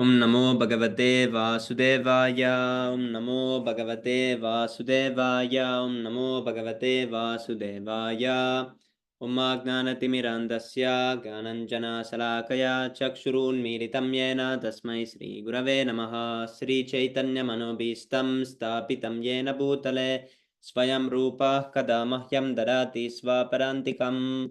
Om Namo Bhagavate Vasudevaya. Om Namo Bhagavate Vasudevaya. Om Namo Bhagavate Vasudevaya. Om Agnanatimirandasya Gyananjana Salakaya Chakshurunmilitam Yena Tasmai Sri Gurave Namaha. Sri Chaitanya Manobhistam Stapitam Yena Bhutale Swayam Rupa Kada Mahyam Dadati Svaparantikam.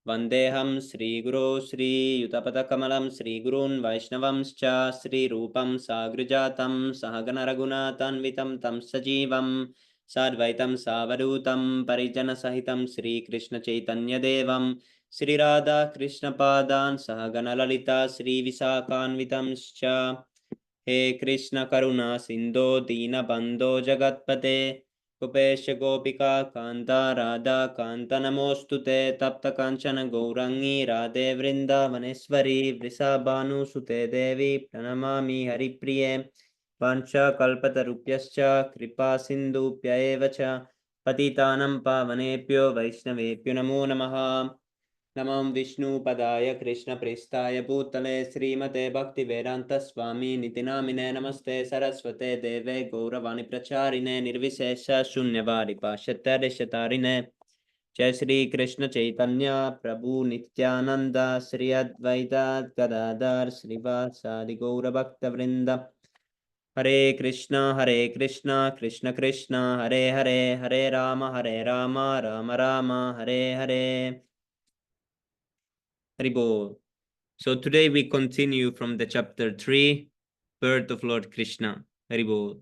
Vandeham Sri Guru Sri Yutapadakamala Sri Gurun Vaishnavamscha Sri Rupam Sagrijatam Sahagana Raghunathanvitam Tam Sajivam Sadvaitam Savadutam Parijana Sahitam Sri Krishna Chaitanya Devam Sri Radha Krishna Padan Sahagana Lalita Sri Visakanvitamscha He Krishna Karuna Sindho Dina Bandho Jagatpate कुपेश गोपिका कांता राधा कांता नमोस्तुते तप्त कांचन गौरंगी राधे वृंदावनेश्वरी वृषभानुसुते देवी प्रणमामि हरिप्रिये वाञ्छाकल्पतरुभ्यश्च कृपा सिन्धुभ्य एव च पतितानं पावनेभ्यो वैष्णवेभ्यो नमो नमः। नमो विष्णुपदाय कृष्णप्रेष्ठाय भूतले श्रीमते भक्तिवेदान्तस्वामी नितिनामिने नमस्ते सरस्वते देवे गौरवाणी प्रचारिणे निर्विशेष शून्यवादी पाश्चात्यदेशतारिणे जय श्री कृष्ण चैतन्य प्रभु नित्यानंद श्री अद्वैत गदाधर श्रीवासादि गौरभक्तवृंद हरे Krishna Krishna Krishna Hare Hare Hare Ram Ram Ram Hare Hare. Haribol. So today we continue from the chapter 3, birth of Lord Krishna. Haribol.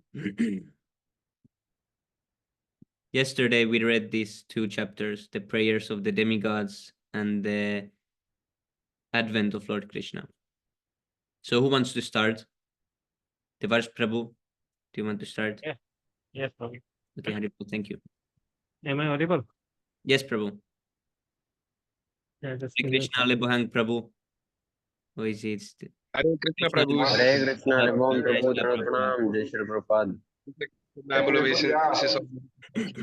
Yesterday we read these two chapters, the prayers of the demigods and the advent of Lord Krishna. So who wants to start? Devarsh Prabhu, do you want to start? Yeah. Yes, Prabhu. Okay, Haribol, thank you. Am I audible? Yes, Prabhu. Yeah, just Hare Krishna Lebhang Prabhu. Who is it? Hare Krishna Prabhu. Hare Krishna, Rebom Prabhu, Dharat Pranam, Jai Shri Prabhupada.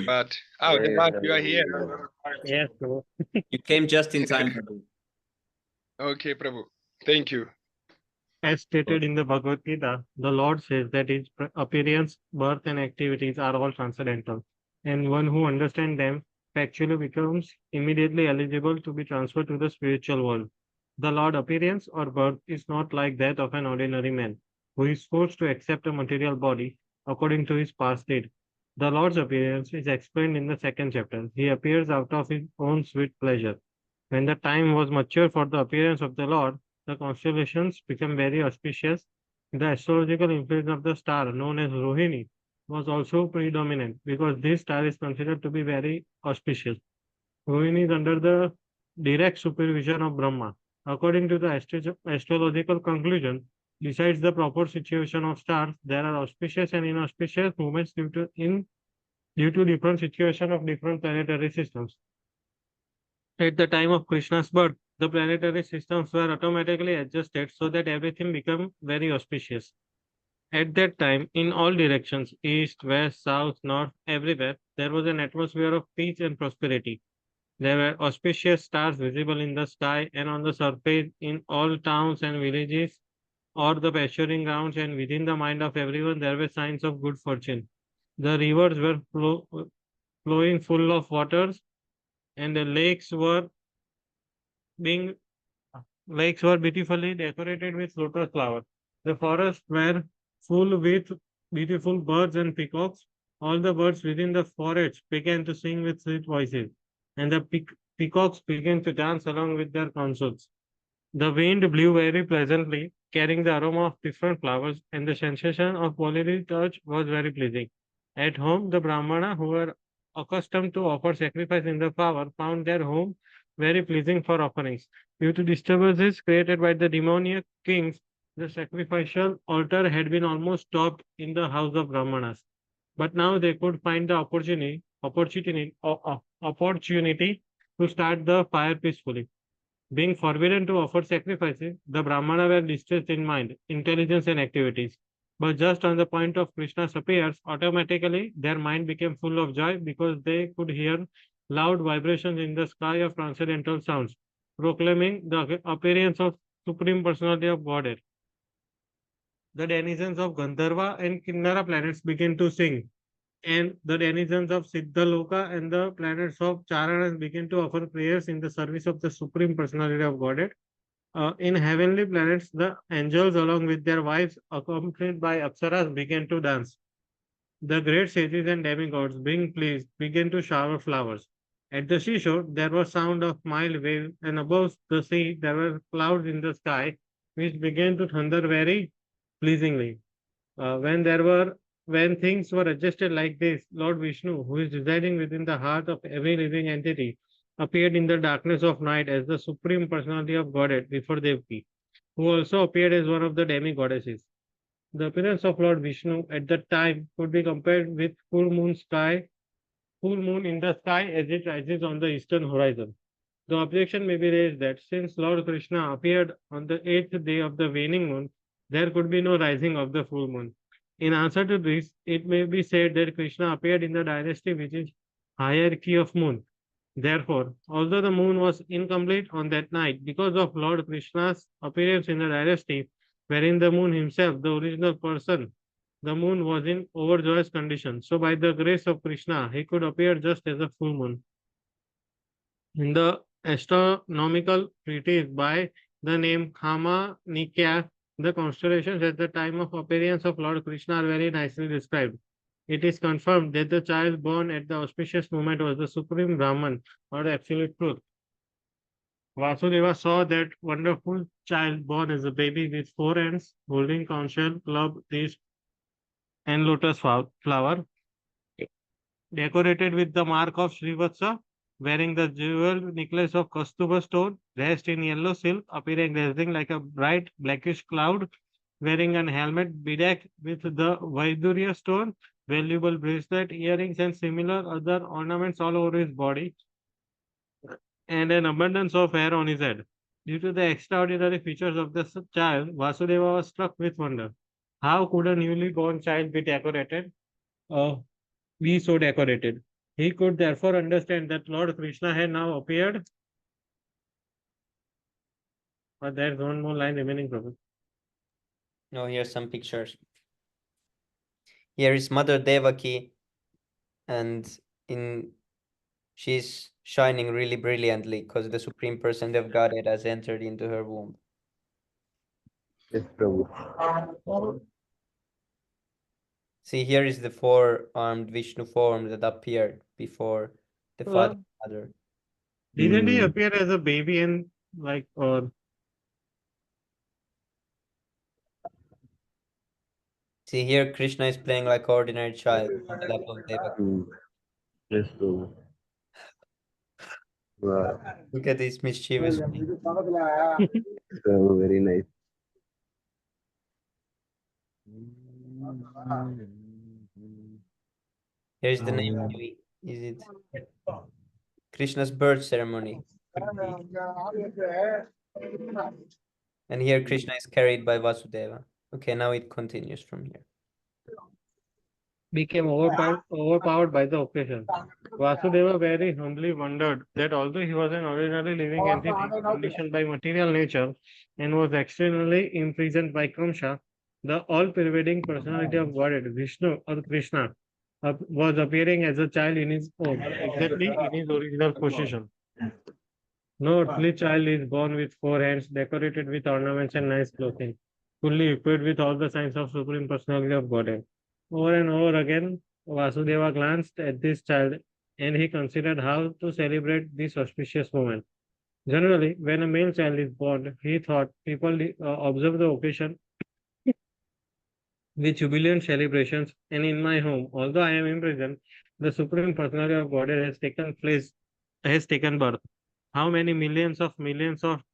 But Devat, you are here. Yes, Prabhu. You came just in time, Prabhu. Okay, Prabhu. Thank you. As stated in the Bhagavad Gita, the Lord says that his appearance, birth, and activities are all transcendental, and one who understands them factually becomes immediately eligible to be transferred to the spiritual world. The Lord appearance or birth is not like that of an ordinary man, who is forced to accept a material body according to his past deed. The Lord's appearance is explained in the second chapter. He appears out of his own sweet pleasure. When the time was mature for the appearance of the Lord, the constellations became very auspicious. The astrological influence of the star known as Rohini was also predominant because this star is considered to be very auspicious. Rohini is under the direct supervision of Brahma. According to the astrological conclusion, besides the proper situation of stars, there are auspicious and inauspicious movements due to different situation of different planetary systems. At the time of Krishna's birth, the planetary systems were automatically adjusted so that everything became very auspicious. At that time, in all directions, east, west, south, north, everywhere, there was an atmosphere of peace and prosperity. There were auspicious stars visible in the sky and on the surface in all towns and villages or the pasturing grounds, and within the mind of everyone there were signs of good fortune. The rivers were flowing full of waters, and the lakes were beautifully decorated with lotus flowers. The forests were full with beautiful birds and peacocks. All the birds within the forest began to sing with sweet voices, and the peacocks began to dance along with their consorts. The wind blew very pleasantly, carrying the aroma of different flowers, and the sensation of bodily touch was very pleasing. At home, the Brahmana, who were accustomed to offer sacrifice in the flower, found their home very pleasing for offerings. Due to disturbances created by the demoniac kings, the sacrificial altar had been almost stopped in the house of Brahmanas. But now they could find the opportunity to start the fire peacefully. Being forbidden to offer sacrifices, the Brahmana were distressed in mind, intelligence, and activities. But just on the point of Krishna's appearance, automatically their mind became full of joy because they could hear loud vibrations in the sky of transcendental sounds, proclaiming the appearance of Supreme Personality of Godhead. the denizens of Gandharva and Kinnara planets began to sing, and the denizens of Siddhaloka and the planets of Charanas began to offer prayers in the service of the Supreme Personality of Godhead. In heavenly planets, the angels, along with their wives, accompanied by Apsaras, began to dance. The great sages and demigods, being pleased, began to shower flowers. At the seashore, there was sound of mild waves, and above the sea, there were clouds in the sky, which began to thunder very pleasingly. When things were adjusted like this, Lord Vishnu, who is residing within the heart of every living entity, appeared in the darkness of night as the supreme personality of Godhead before Devaki, who also appeared as one of the demigoddesses. The appearance of Lord Vishnu at that time could be compared with full moon in the sky as it rises on the eastern horizon. The objection may be raised that since Lord Krishna appeared on the eighth day of the waning moon, there could be no rising of the full moon. In answer to this, it may be said that Krishna appeared in the dynasty which is hierarchy of moon. Therefore, although the moon was incomplete on that night because of Lord Krishna's appearance in the dynasty, wherein the moon himself, the original person, the moon was in overjoyous condition. So, by the grace of Krishna, he could appear just as a full moon. In the astronomical treatise by the name Kama Nikya, the constellations at the time of appearance of Lord Krishna are very nicely described. It is confirmed that the child born at the auspicious moment was the supreme Brahman or the absolute truth. Vasudeva saw that wonderful child born as a baby with four hands, holding conch shell, club, dish, and lotus flower, decorated with the mark of Srivatsa, wearing the jeweled necklace of Kastuba stone, dressed in yellow silk, appearing dazzling like a bright blackish cloud, wearing an helmet bedecked with the Vaidurya stone, valuable bracelet, earrings, and similar other ornaments all over his body, and an abundance of hair on his head. Due to the extraordinary features of the child, Vasudeva was struck with wonder. How could a newly born child be so decorated? He could therefore understand that Lord Krishna had now appeared. But there's one more line remaining, Prabhu. No, here's some pictures. Here is Mother Devaki, and she's shining really brilliantly because the Supreme Person of Godhead has entered into her womb. Yes, Prabhu. See, here is the four-armed Vishnu form that appeared before the Father and Mother. Didn't he appear as a baby and or See, here Krishna is playing like ordinary child on the lap of Devaki. Yes, Prabhu. Wow. Look at this mischievous face. So very nice. Here's the name. Is it Krishna's birth ceremony? And here Krishna is carried by Vasudeva. Okay, now it continues from here. became overpowered by the occasion. Vasudeva very humbly wondered that although he was an ordinary living entity conditioned by material nature and was externally imprisoned by Kamsha, the all-pervading personality of Godhead, Vishnu or Krishna, was appearing as a child in his own, exactly in his original position. No earthly child is born with four hands, decorated with ornaments and nice clothing, fully equipped with all the signs of Supreme Personality of Godhead. Over and over again, Vasudeva glanced at this child and he considered how to celebrate this auspicious moment. Generally, when a male child is born, he thought people observe the occasion with jubilant celebrations, and in my home, although I am imprisoned, the Supreme Personality of Godhead has taken birth. How many millions of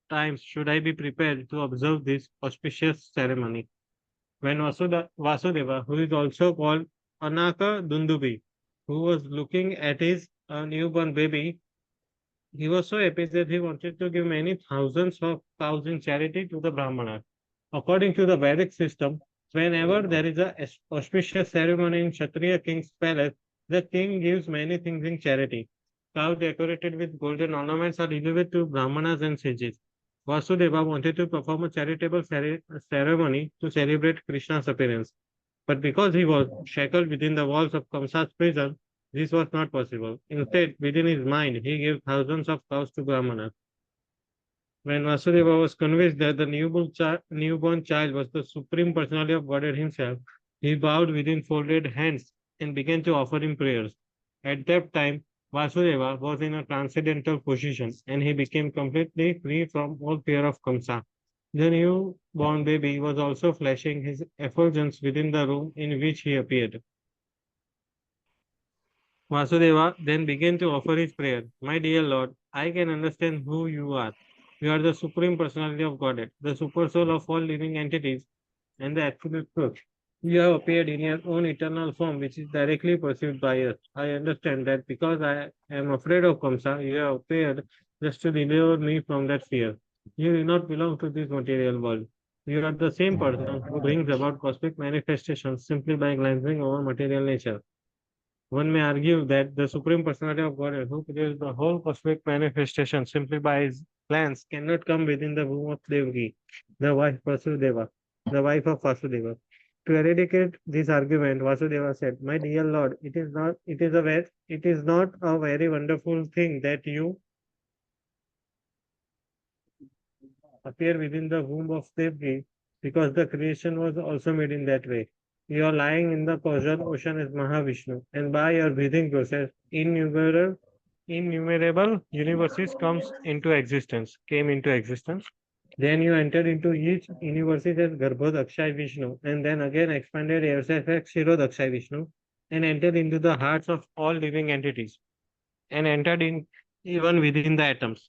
times should I be prepared to observe this auspicious ceremony? When Vasudeva, who is also called Anaka Dundubi, who was looking at his newborn baby, he was so happy that he wanted to give many thousands of cows in charity to the Brahmanas. According to the Vedic system, whenever there is a auspicious ceremony in Kshatriya king's palace, the king gives many things in charity. Cows decorated with golden ornaments are delivered to Brahmanas and sages. Vasudeva wanted to perform a charitable ceremony to celebrate Krishna's appearance. But because he was shackled within the walls of Kamsa's prison, this was not possible. Instead, within his mind, he gave thousands of cows to Brahmanas. When Vasudeva was convinced that the newborn child was the supreme personality of Godhead himself, he bowed within folded hands and began to offer him prayers. At that time, Vasudeva was in a transcendental position and he became completely free from all fear of Kamsa. The newborn baby was also flashing his effulgence within the room in which he appeared. Vasudeva then began to offer his prayer. My dear Lord, I can understand who you are. You are the supreme personality of Godhead, the super soul of all living entities, and the absolute truth. You have appeared in your own eternal form, which is directly perceived by us. I understand that because I am afraid of Kamsa, you have appeared just to deliver me from that fear. You do not belong to this material world. You are the same person who brings about cosmic manifestations simply by glancing over material nature. One may argue that the Supreme Personality of Godhead, who creates the whole cosmic manifestation simply by his plans, cannot come within the womb of Devaki, the wife Vasudeva, the wife of Vasudeva. To eradicate this argument, Vasudeva said, "My dear Lord, it is not a very wonderful thing that you appear within the womb of Devaki, because the creation was also made in that way. You are lying in the causal ocean as Mahavishnu, and by your breathing process, innumerable universes came into existence. Then you entered into each universe as Garbhodakshay Vishnu, and then again expanded yourself as Kshirodakshay Vishnu, and entered into the hearts of all living entities, and entered in even within the atoms.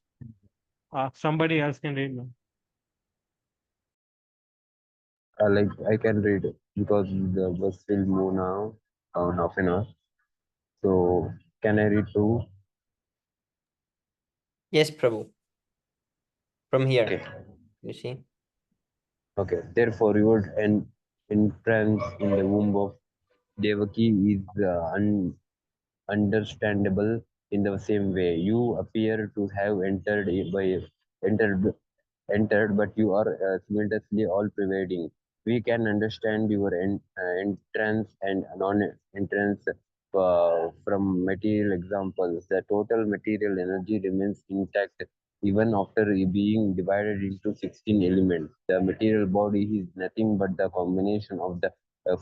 Somebody else can read now. Like I can read it because the bus will move now on half an hour. So can I read too? Yes, Prabhu. From here, Okay. you see. Okay. Therefore, your entrance in the womb of Devaki is understandable in the same way. You appear to have entered entered, but you are simultaneously all pervading. We can understand your entrance and non-entrance from material examples. The total material energy remains intact even after being divided into 16 elements. The material body is nothing but the combination of the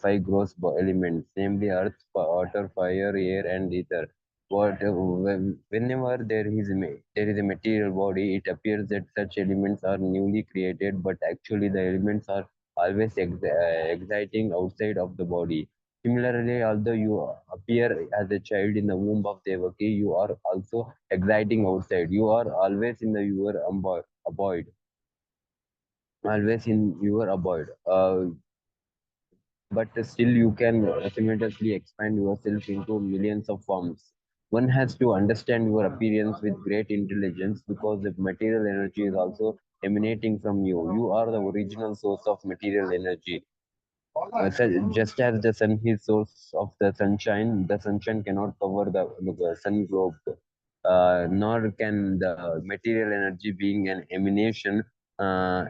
five gross elements, namely earth, water, fire, air, and ether. Whenever there is a material body, it appears that such elements are newly created, but actually the elements are always exciting outside of the body. Similarly, although you appear as a child in the womb of Devaki, you are also exciting outside. You are always in the your abode, always in your abode. But still you can simultaneously expand yourself into millions of forms. One has to understand your appearance with great intelligence because the material energy is also emanating from you. You are the original source of material energy. Just as the sun is source of the sunshine cannot cover the sun globe, nor can the material energy being an uh,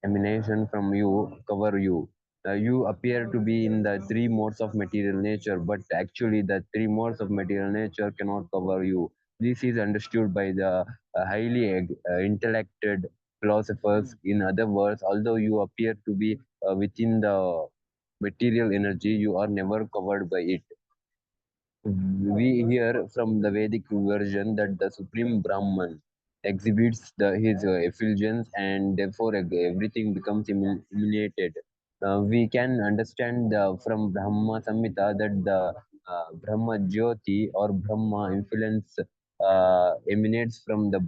emanation from you cover you. You appear to be in the three modes of material nature, but actually the three modes of material nature cannot cover you. This is understood by the highly intellected philosophers. In other words, although you appear to be within the material energy, you are never covered by it. We hear from the Vedic version that the Supreme Brahman exhibits his effulgence and therefore everything becomes illuminated. We can understand from Brahma Samhita that the Brahma Jyoti or Brahma influence emanates from the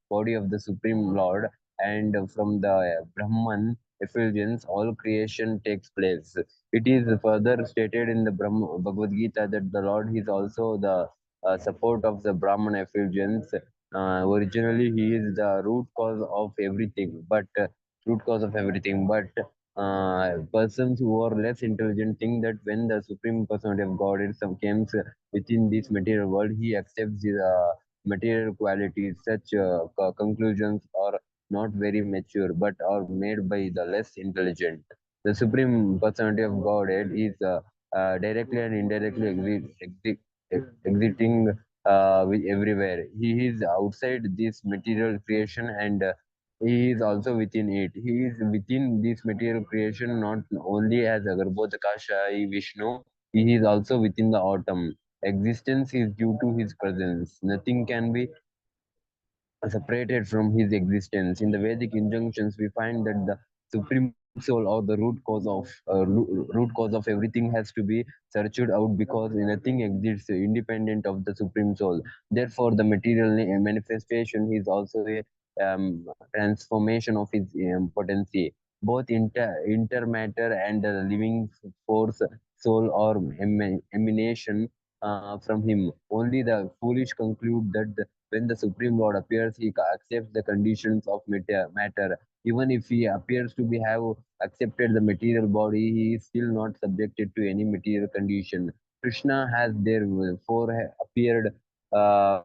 body of the Supreme Lord, and from the Brahman effulgence all creation takes place. It is further stated in the Bhagavad Gita that the Lord is also the support of the Brahman effulgence. Originally, he is the root cause of everything, but persons who are less intelligent think that when the Supreme Personality of God comes within this material world, he accepts the material qualities. Such conclusions are not very mature, but are made by the less intelligent. The Supreme Personality of Godhead is directly and indirectly existing everywhere. He is outside this material creation and he is also within it. He is within this material creation not only as Agarbodhakasha Vishnu, he is also within the atom. Existence is due to his presence. Nothing can be separated from his existence. In the Vedic injunctions, we find that the supreme soul or the root cause of everything has to be searched out because nothing exists independent of the supreme soul. Therefore, the material manifestation is also a transformation of his potency. Both intermatter and the living force, soul or emanation from him. Only the foolish conclude that when the Supreme Lord appears, he accepts the conditions of matter. Even if he appears to be have accepted the material body, he is still not subjected to any material condition. Krishna has therefore appeared uh,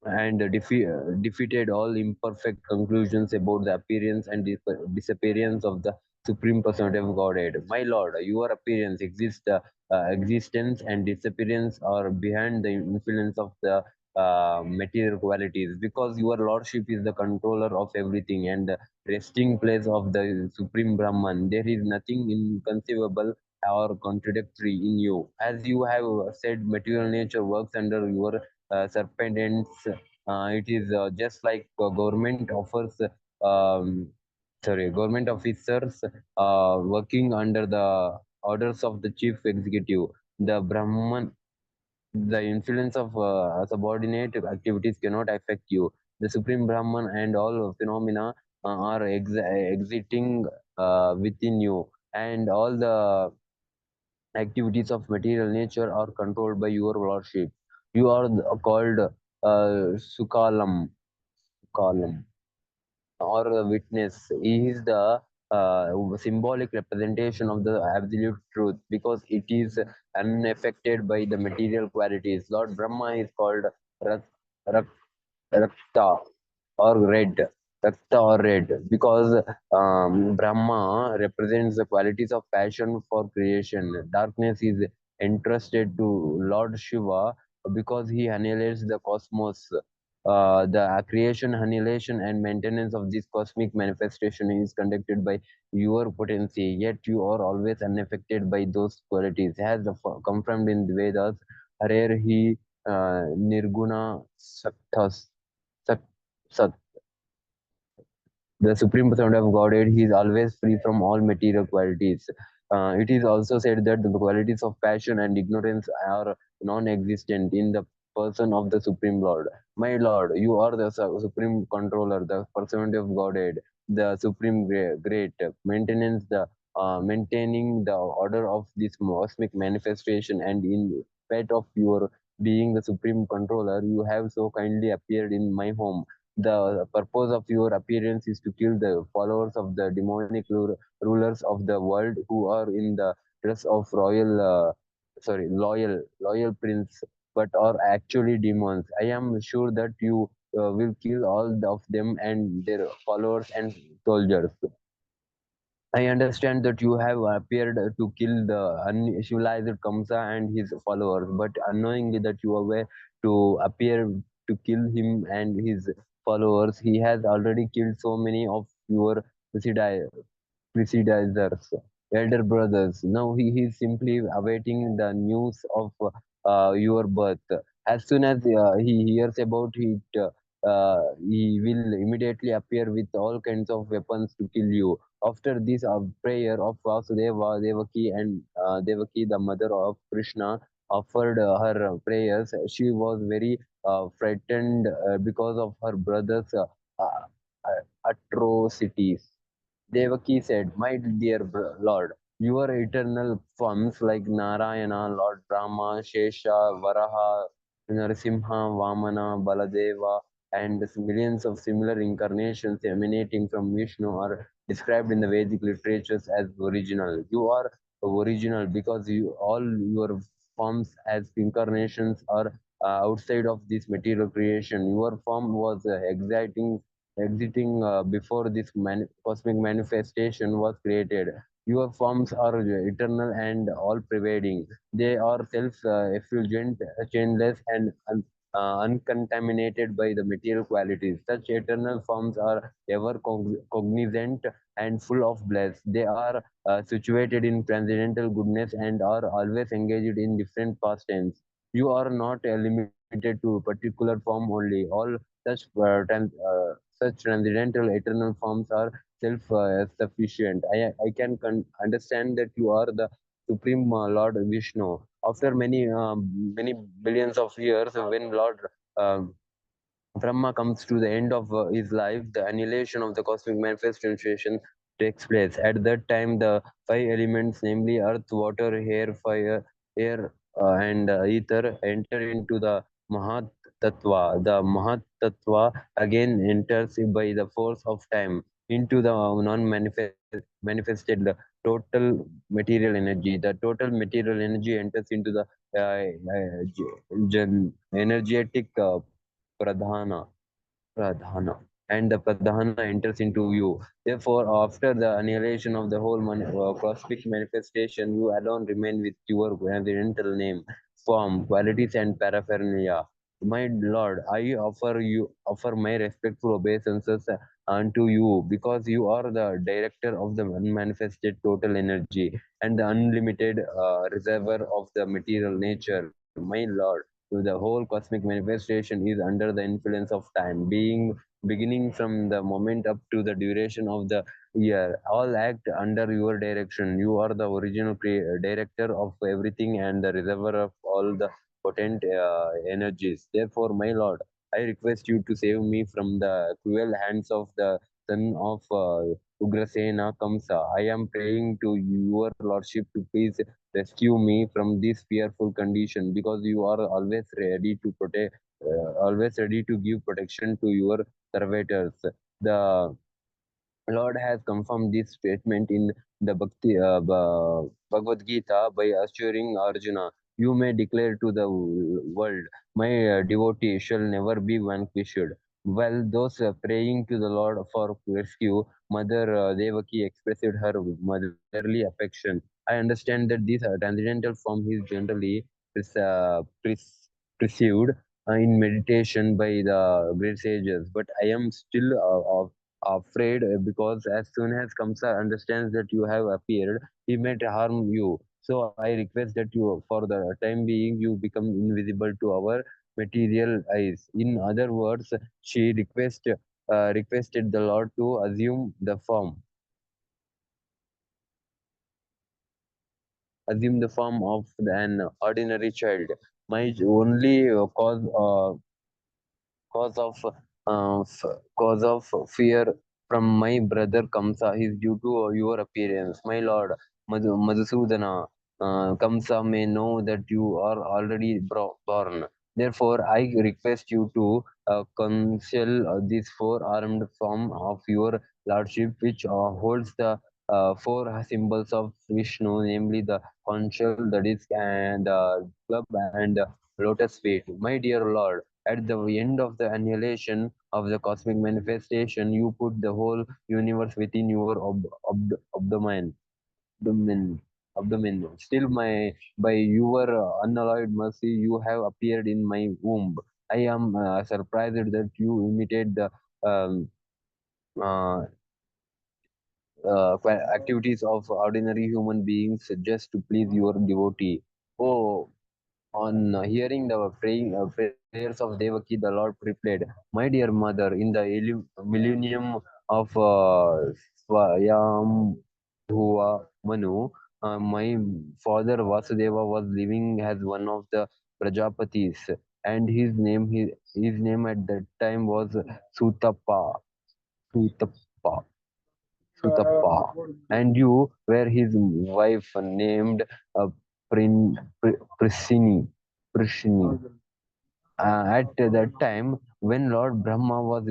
and defeated all imperfect conclusions about the appearance and disappearance of the Supreme Personality of Godhead. My Lord, your appearance existence and disappearance are behind the influence of the material qualities because your lordship is the controller of everything and the resting place of the Supreme Brahman. There is nothing inconceivable or contradictory in you. As you have said, material nature works under your serpentance. It is just like government offers, government officers working under the orders of the chief executive. The Brahman, the influence of subordinate activities cannot affect you. The Supreme Brahman and all phenomena are exiting within you, and all the activities of material nature are controlled by your lordship. You are called Sukalam, Sukalam, or a witness. He is the symbolic representation of the absolute truth because it is unaffected by the material qualities. Lord Brahma is called Rak, Rak, Rakta or red. Rakta or red because Brahma represents the qualities of passion for creation. Darkness is entrusted to Lord Shiva because he annihilates the cosmos. The creation, annihilation, and maintenance of this cosmic manifestation is conducted by your potency, yet you are always unaffected by those qualities. As confirmed in the Vedas, Harer hi nirguna saktas, sat, sat, the Supreme Personality of Godhead, he is always free from all material qualities. It is also said that the qualities of passion and ignorance are non-existent in the person of the Supreme Lord. My Lord, you are the Supreme Controller, the Personality of Godhead, the Supreme Great, maintaining the order of this cosmic manifestation, and in spite of your being the Supreme Controller, you have so kindly appeared in my home. The purpose of your appearance is to kill the followers of the demonic rulers of the world who are in the dress of loyal prince, but are actually demons. I am sure that you will kill all of them and their followers and soldiers. I understand that you have appeared to kill the uncivilized Kamsa and his followers, but unknowingly that you were to appear to kill him and his followers, he has already killed so many of your predecessors, elder brothers. Now he is simply awaiting the news of your birth. As soon as he hears about it, he will immediately appear with all kinds of weapons to kill you. After this prayer of Vasudeva, Devaki, the mother of Krishna, offered her prayers. She was very frightened because of her brother's atrocities. Devaki said, my dear Lord, your eternal forms like Narayana, Lord Brahma, Shesha, Varaha, Narasimha, Vamana, Baladeva, and millions of similar incarnations emanating from Vishnu are described in the Vedic literatures as original. You are original because all your forms as incarnations are outside of this material creation. Your form was exciting exiting before this cosmic manifestation was created. Your forms are eternal and all pervading. They are self effulgent, chainless, and uncontaminated by the material qualities. Such eternal forms are ever cognizant and full of bliss. They are situated in transcendental goodness and are always engaged in different pastimes. You are not limited to a particular form only. All such such transcendental eternal forms are self sufficient. I can understand that you are the supreme Lord Vishnu. After many billions of years, when Lord um Brahma comes to the end of his life, the annihilation of the cosmic manifestation takes place. At that time, the five elements, namely earth, water, air, and ether, enter into the Mahat Tattva. The Mahat Tattva again enters by the force of time into the non-manifested total material energy. The total material energy enters into the energetic pradhana pradhana and the pradhana enters into you. Therefore, after the annihilation of the whole cosmic manifestation, you alone remain with your original name, form, qualities, and paraphernalia. My Lord, I offer my respectful obeisances unto you because you are the director of the unmanifested total energy and the unlimited reservoir of the material nature. My Lord, the whole cosmic manifestation is under the influence of time, beginning from the moment up to the duration of the year. All act under your direction. You are the original director of everything and the reservoir of all the potent energies. Therefore, my Lord, I request you to save me from the cruel hands of the son of Ugrasena Kamsa. I am praying to your Lordship to please rescue me from this fearful condition because you are always ready to give protection to your servitors. The Lord has confirmed this statement in the Bhagavad Gita by assuring Arjuna, "You may declare to the world, my devotee shall never be vanquished." While those praying to the Lord for rescue, Mother Devaki expressed her motherly affection. I understand that this transcendental form is generally pres- uh, pres- perceived in meditation by the great sages, but I am still afraid because as soon as Kamsa understands that you have appeared, he may harm you. So I request that you, for the time being, you become invisible to our material eyes. In other words, she requested the Lord to assume the form of an ordinary child. My only cause of fear from my brother Kamsa is due to your appearance. My lord Madhusudana, Kamsa may know that you are already born. Therefore, I request you to conceal this four-armed form of your lordship, which holds the four symbols of Vishnu, namely the conch, the disc, and the club, and the lotus feet. My dear Lord, at the end of the annihilation of the cosmic manifestation, you put the whole universe within your abdomen. Abdomen. Abdomen. Still, by your unalloyed mercy, you have appeared in my womb. I am surprised that you imitate the um, uh, activities of ordinary human beings just to please your devotee. Oh, on hearing the prayers of Devaki, the Lord replied, "My dear mother, in the millennium of Swayambhuva Manu, my father Vasudeva was living as one of the Prajapatis, and his name at that time was Sutapa. Sutapa. Sutapa. And you were his wife named uh, Prishini. Prishini. At that time, when Lord Brahma was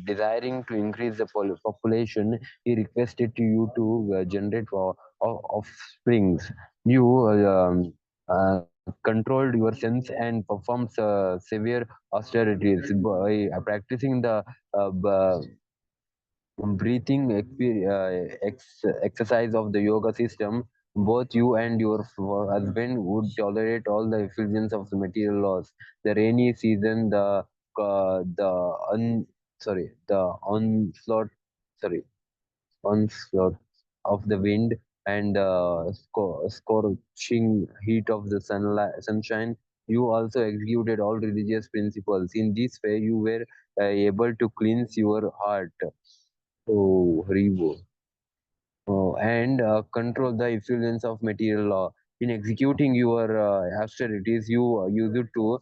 desiring to increase the population, he requested to you to generate offsprings. You controlled your sense and performed severe austerities by practicing the breathing exercise of the yoga system. Both you and your husband would tolerate all the effulgence of the material laws, the rainy season, the the onslaught, sorry, onslaught of the wind, and scorching heat of the sunshine. You also executed all religious principles. In this way, you were able to cleanse your heart. Oh, Haribo. And control the influence of material law. In executing your austerities, you used to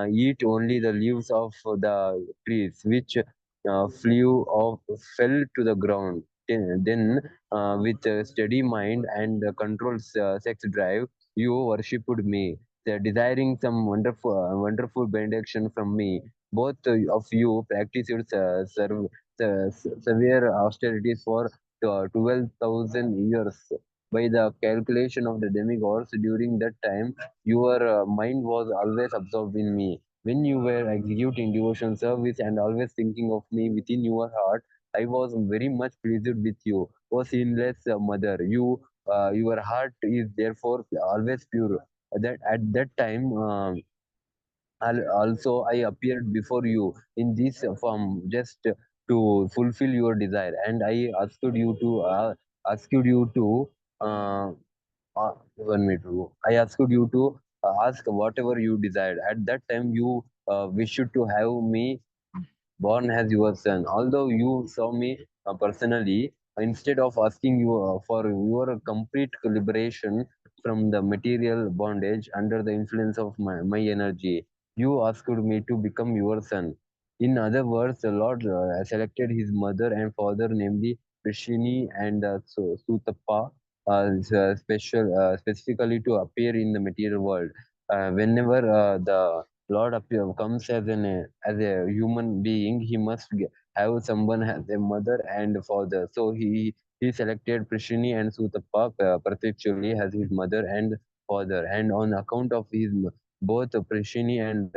eat only the leaves of the trees, which fell to the ground. Then with a steady mind and a controlled sex drive, you worshipped me, desiring some wonderful benediction from me. Both of you practiced severe austerities for 12,000 years. By the calculation of the demigods, during that time, your mind was always absorbed in me. When you were executing devotion service and always thinking of me within your heart, I was very much pleased with you. O sinless mother, your heart is therefore always pure. That at that time, also I appeared before you in this form just to fulfill your desire, and I asked you to uh, 1 minute ago. I asked you to ask whatever you desired. At that time, you wished to have me born as your son. Although you saw me personally, instead of asking you for your complete liberation from the material bondage under the influence of my energy, you asked me to become your son. In other words, the Lord selected his mother and father, namely Prishini and Sutappa, specifically to appear in the material world. Whenever the Lord comes as a human being, he must have someone as a mother and father. So he selected Prishini and Sutappa perpetually as his mother and father. And on account of his both Prishini and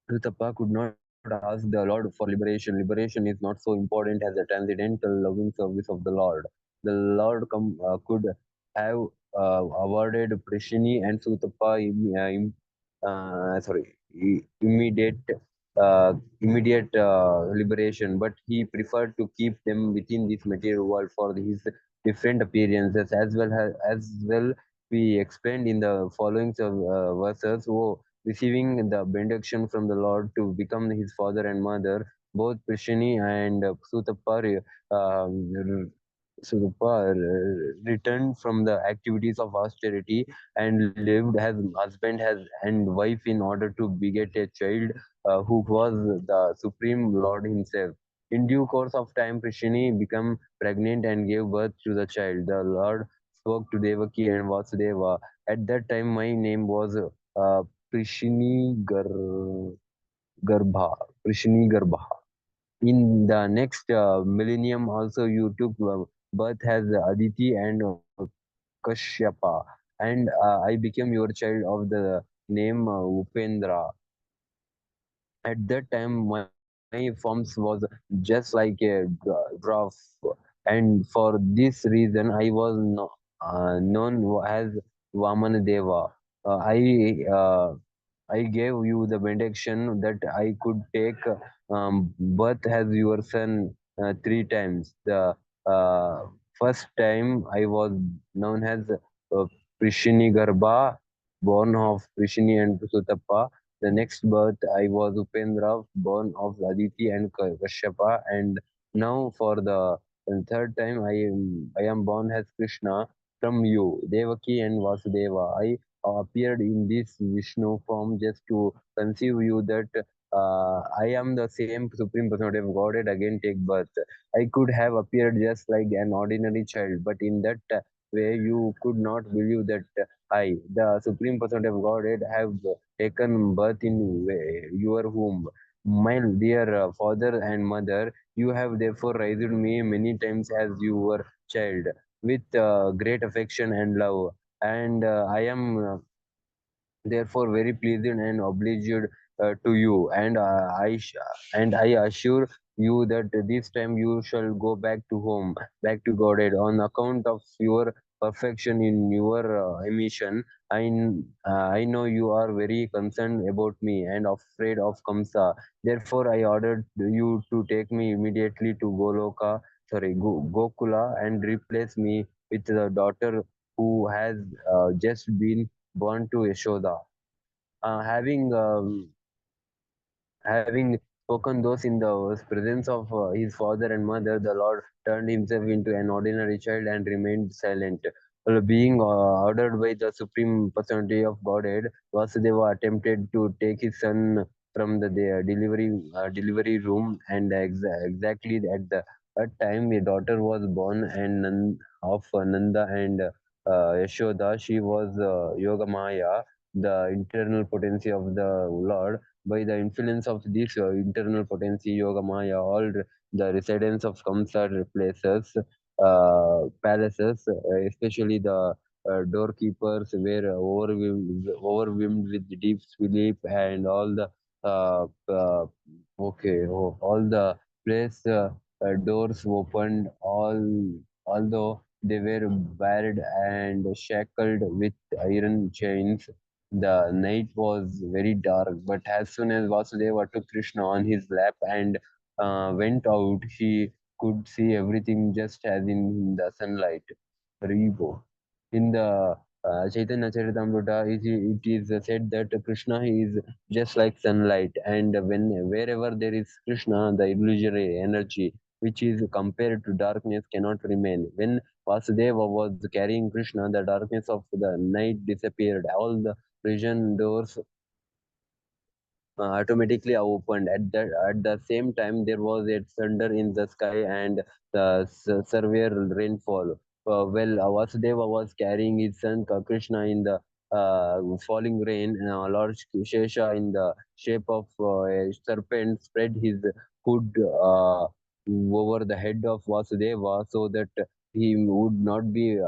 Rutapa could not ask the Lord for liberation. Liberation is not so important as the transcendental loving service of the Lord. The Lord could have awarded Prishini and Sutapa immediate liberation, but he preferred to keep them within this material world for his different appearances as well. We explained in the following verses. Receiving the benediction from the Lord to become his father and mother, both Prishini and Sutapa returned from the activities of austerity and lived as husband has and wife in order to beget a child who was the supreme Lord himself. In due course of time, Prishini became pregnant and gave birth to the child. The Lord spoke to Devaki and Vasudeva. At that time, my name was Prishini Garbha. Prishini Garbha. In the next millennium, also you took birth as Aditi and Kashyapa, and I became your child of the name Upendra. At that time, my forms was just like a dwarf, and for this reason, I was known as Vamana Deva. I gave you the benediction that I could take birth as your son 3 times. The uh, first time I was known as Prishini Garbha, born of Prishini and Sutappa. The next birth I was Upendra, born of Aditi and Kashyapa. And now for the third time I am born as Krishna from you, Devaki and Vasudeva. I appeared in this Vishnu form just to conceive you that I am the same Supreme Personality of Godhead again take birth. I could have appeared just like an ordinary child, but in that way you could not believe that I, the Supreme Personality of Godhead, have taken birth in your womb. My dear father and mother, you have therefore raised me many times as your child with great affection and love, and I am therefore very pleased and obliged to you, and I assure you that this time you shall go back to home, back to Godhead, on account of your perfection in your emission. I know you are very concerned about me and afraid of Kamsa. Therefore, I ordered you to take me immediately to Gokula, and replace me with the daughter who has just been born to Yashoda. Having spoken those in the presence of his father and mother, the Lord turned himself into an ordinary child and remained silent. Being ordered by the Supreme Personality of Godhead, Vasudeva attempted to take his son from the delivery room, and exactly at the that time a daughter was born, and of Nanda and Yashoda. She was Yogamaya, the internal potency of the Lord. By the influence of this internal potency, Yoga Maya, all the residents of Kamsa places, palaces, especially the doorkeepers, were overwhelmed with deep sleep, and all the all the place doors opened, although they were barred and shackled with iron chains. The night was very dark, but as soon as Vasudeva took Krishna on his lap and went out, he could see everything just as in the sunlight. Ribo. In the Chaitanya Charitamrita, it is said that Krishna is just like sunlight, and wherever there is Krishna, the illusory energy which is compared to darkness cannot remain. When Vasudeva was carrying Krishna, the darkness of the night disappeared. All the prison doors automatically opened. At the same time, there was a thunder in the sky and the severe rainfall. Vasudeva was carrying his son Krishna in the falling rain. Lord Shesha, in the shape of a serpent, spread his hood over the head of Vasudeva so that he would not be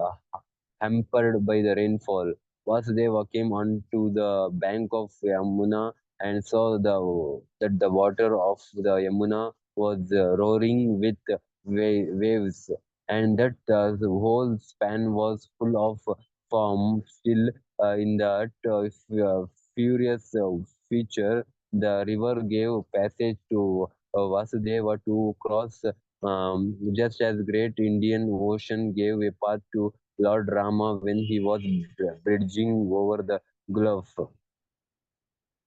hampered by the rainfall. Vasudeva came onto the bank of Yamuna and saw that the water of the Yamuna was roaring with waves, and that the whole span was full of foam. Still, in that furious feature, the river gave passage to Vasudeva to cross, just as great Indian Ocean gave a path to Lord Rama when he was bridging over the Gulf.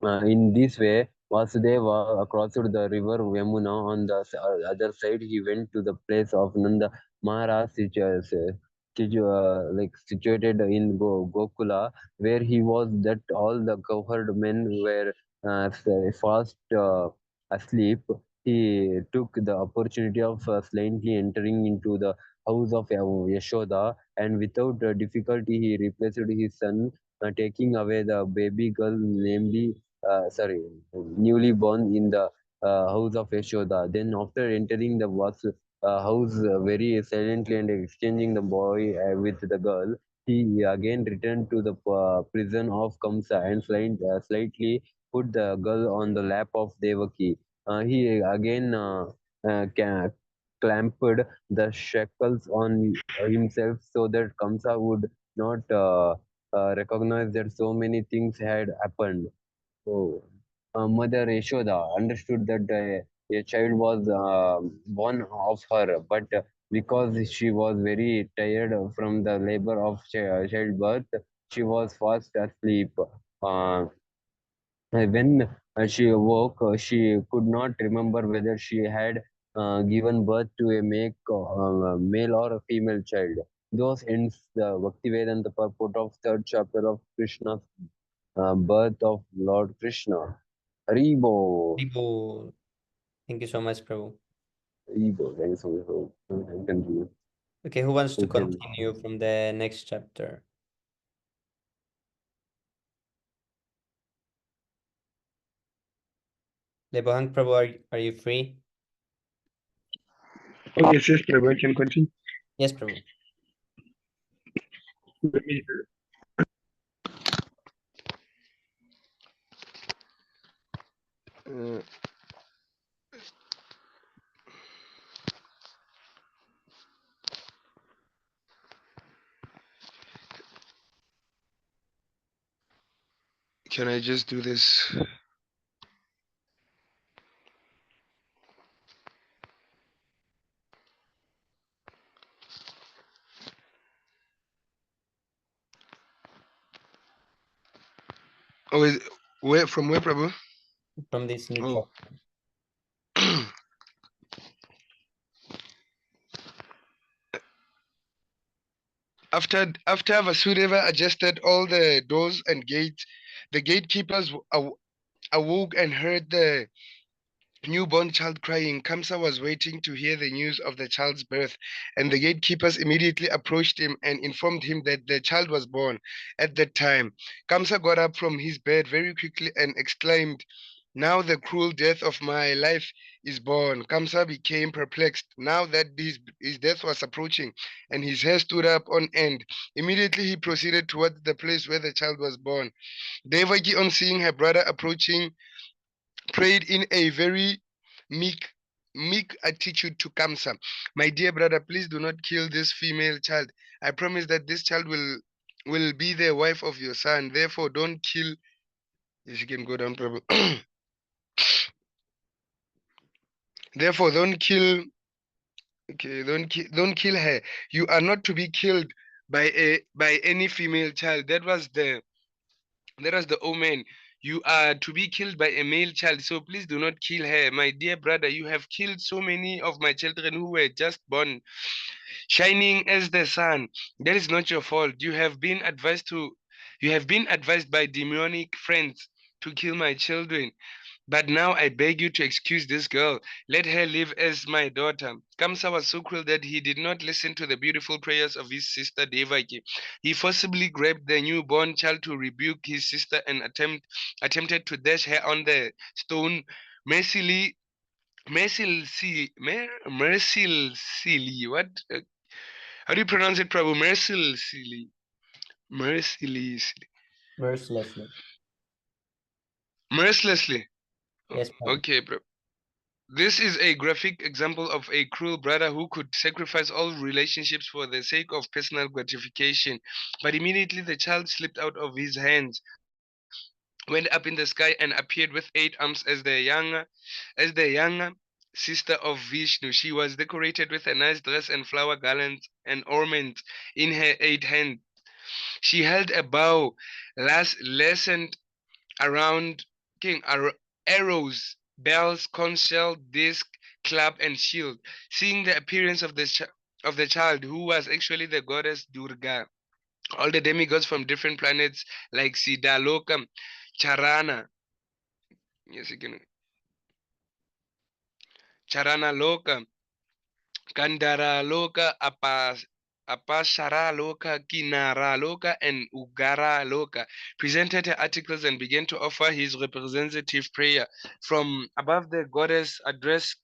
In this way, Vasudeva crossed the river Yamuna. On the other side, he went to the place of Nanda Maharaj, situated in Gokula, where he was that all the cowherd men were fast asleep. He took the opportunity of slightly entering into the house of Yashoda, and without difficulty he replaced his son, taking away the baby girl, newly born, in the house of Yashoda. Then, after entering the house very silently and exchanging the boy with the girl, he again returned to the prison of Kamsa and slightly put the girl on the lap of Devaki. He again clamped the shackles on himself so that Kamsa would not recognize that so many things had happened. So, Mother Yashoda understood that a child was born of her, but because she was very tired from the labor of childbirth, she was fast asleep. When she awoke, she could not remember whether she had given birth to a male or a female child. Those ends the Bhaktivedanta purport of third chapter of Krishna's birth of Lord Krishna. Haribo. People, thank you so much, Prabhu. Haribo. Thank you so much. Continue. Okay, who wants to You can. continue from the next chapter? Lebohang Prabhu, are you free? Oh, yes, Prabhu, I can continue. Yes, Prabhu. Let me Uh, can I just do this? Oh, where from where, Prabhu? From this new Oh. chapter. After Vasudeva adjusted all the doors and gates, the gatekeepers awoke and heard the newborn child crying. Kamsa was waiting to hear the news of the child's birth, and the gatekeepers immediately approached him and informed him that the child was born. At that time, Kamsa got up from his bed very quickly and exclaimed, "Now the cruel death of my life is born." Kamsa became perplexed now that his death was approaching, and his hair stood up on end. Immediately he proceeded towards the place where the child was born. Devaki, on seeing her brother approaching, prayed in a very meek attitude to Kamsa. "My dear brother, please do not kill this female child. I promise that this child will be the wife of your son. Therefore, don't kill." Yes, you can go down, Prabhu. Therefore, don't kill. Okay, don't kill her. You are not to be killed by any female child. That was the omen. You are to be killed by a male child, so please do not kill her. My dear brother, you have killed so many of my children who were just born, shining as the sun. That is not your fault. You have been advised by demonic friends to kill my children. But now I beg you to excuse this girl. Let her live as my daughter." Kamsa was so cruel that he did not listen to the beautiful prayers of his sister Devaki. He forcibly grabbed the newborn child to rebuke his sister and attempted to dash her on the stone. Mercilessly, mercilessly, what? How do you pronounce it, Prabhu? Mercilessly. Mercilessly. Mercilessly. Mercilessly. Yes, Prabhu. Okay, bro. This is a graphic example of a cruel brother who could sacrifice all relationships for the sake of personal gratification. But immediately the child slipped out of his hands, went up in the sky, and appeared with 8 arms as the younger sister of Vishnu. She was decorated with a nice dress and flower garlands and ornaments in her 8 hands. She held a bow laced around arrows, bells, conch shell, disc, club, and shield. Seeing the appearance of the child, who was actually the goddess Durga, all the demigods from different planets like Siddhaloka, Charana, yes, you can, Charana Loka, Kandara Loka, Apashara Loka, Kinara Loka, and Ugara Loka presented her articles and began to offer his representative prayer. From above the goddess addressed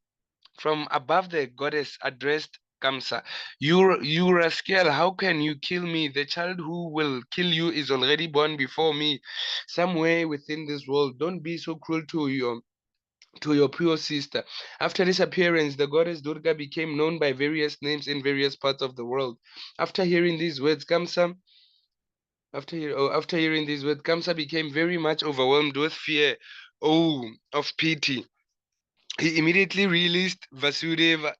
Kamsa, "You rascal, how can you kill me? The child who will kill you is already born before me, somewhere within this world. Don't be so cruel to your pure sister." After this appearance, the goddess Durga became known by various names in various parts of the world. After hearing these words, Kamsa became very much overwhelmed with fear, of pity. He immediately released Vasudeva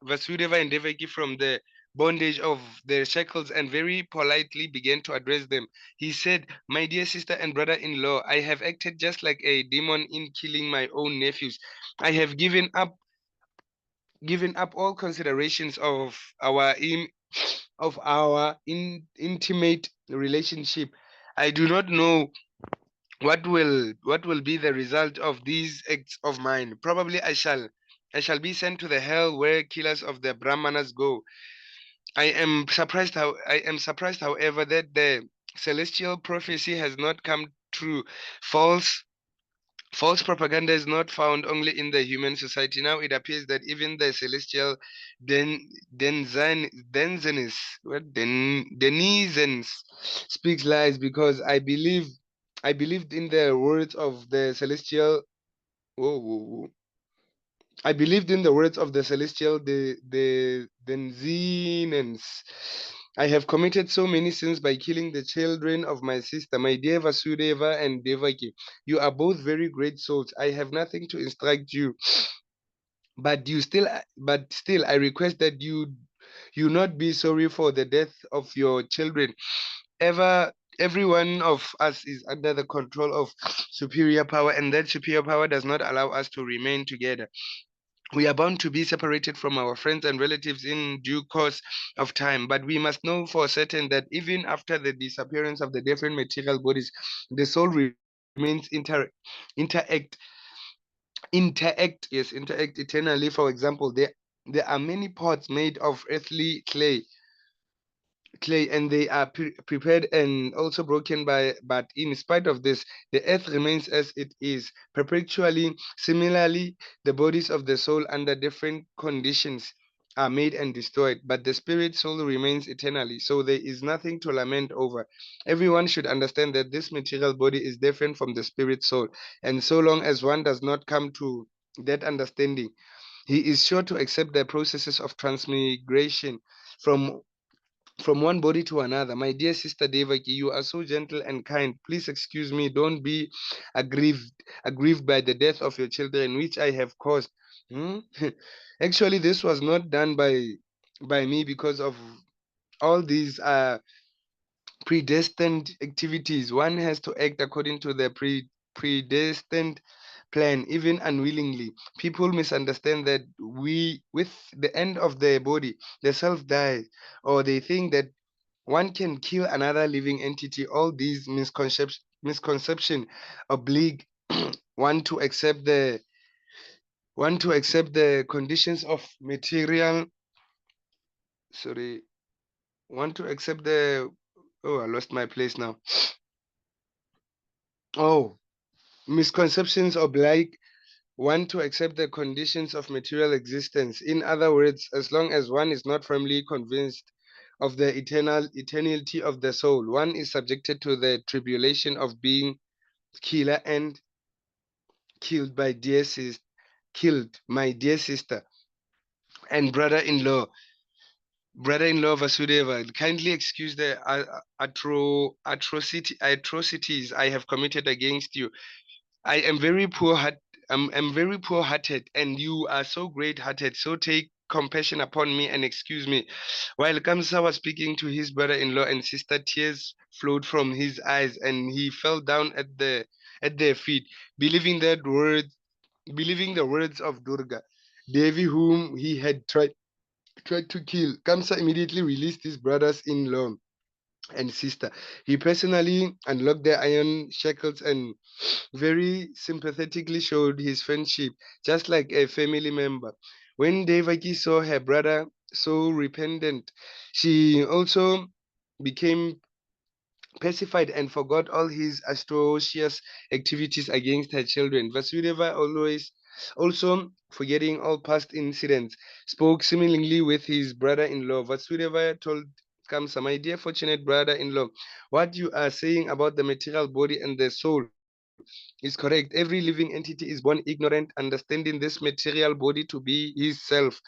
and Devaki from the bondage of their shackles and very politely began to address them. He said, "My dear sister and brother-in-law, I have acted just like a demon in killing my own nephews. I have given up all considerations of our intimate relationship. I do not know what will be the result of these acts of mine. Probably I shall be sent to the hell where killers of the Brahmanas go. I am surprised, however, that the celestial prophecy has not come true. False propaganda is not found only in the human society. Now it appears that even the celestial denizens speaks lies, because I believed in the words of the celestial Whoa, whoa, whoa. I believed in the words of the celestial, the Zenens. I have committed so many sins by killing the children of my sister, my dear Vasudeva and Devaki. You are both very great souls. I have nothing to instruct you, but still, I request that you not be sorry for the death of your children. Every one of us is under the control of superior power, and that superior power does not allow us to remain together. We are bound to be separated from our friends and relatives in due course of time, but we must know for certain that even after the disappearance of the different material bodies, the soul remains interact eternally. For example, there are many pots made of earthly clay, and they are prepared and also broken by, but in spite of this, the earth remains as it is perpetually. Similarly, the bodies of the soul under different conditions are made and destroyed, but the spirit soul remains eternally, so there is nothing to lament over. Everyone should understand that this material body is different from the spirit soul, and so long as one does not come to that understanding, he is sure to accept the processes of transmigration from one body to another. My dear sister Devaki, you are so gentle and kind. Please excuse me. Don't be aggrieved, aggrieved by the death of your children, which I have caused. Hmm? Actually, this was not done by me, because of all these predestined activities. One has to act according to the predestined plan, even unwillingly. People misunderstand that with the end of the body, the self dies, or they think that one can kill another living entity. All these misconception oblige one to accept the conditions of material. Sorry, want to accept the. Oh, I lost my place now. Oh, misconceptions oblige one to accept the conditions of material existence. In other words, as long as one is not firmly convinced of the eternality of the soul, one is subjected to the tribulation of being killer and killed by killed my dear sister and brother-in-law Vasudeva. Kindly excuse the atrocities I have committed against you. I am very I'm very poor-hearted, and you are so great-hearted. So take compassion upon me and excuse me. While Kamsa was speaking to his brother-in-law and sister, tears flowed from his eyes, and he fell down at their feet, believing believing the words of Durga, Devi, whom he had tried to kill. Kamsa immediately released his brothers-in-law and sister. He personally unlocked their iron shackles and very sympathetically showed his friendship, just like a family member. When Devaki saw her brother so repentant, she also became pacified and forgot all his atrocious activities against her children. Vasudeva, always also forgetting all past incidents, spoke similarly with his brother-in-law. Vasudeva told Kamsa, my dear fortunate brother-in-law, what you are saying about the material body and the soul is correct. Every living entity is born ignorant, understanding this material body to be his self.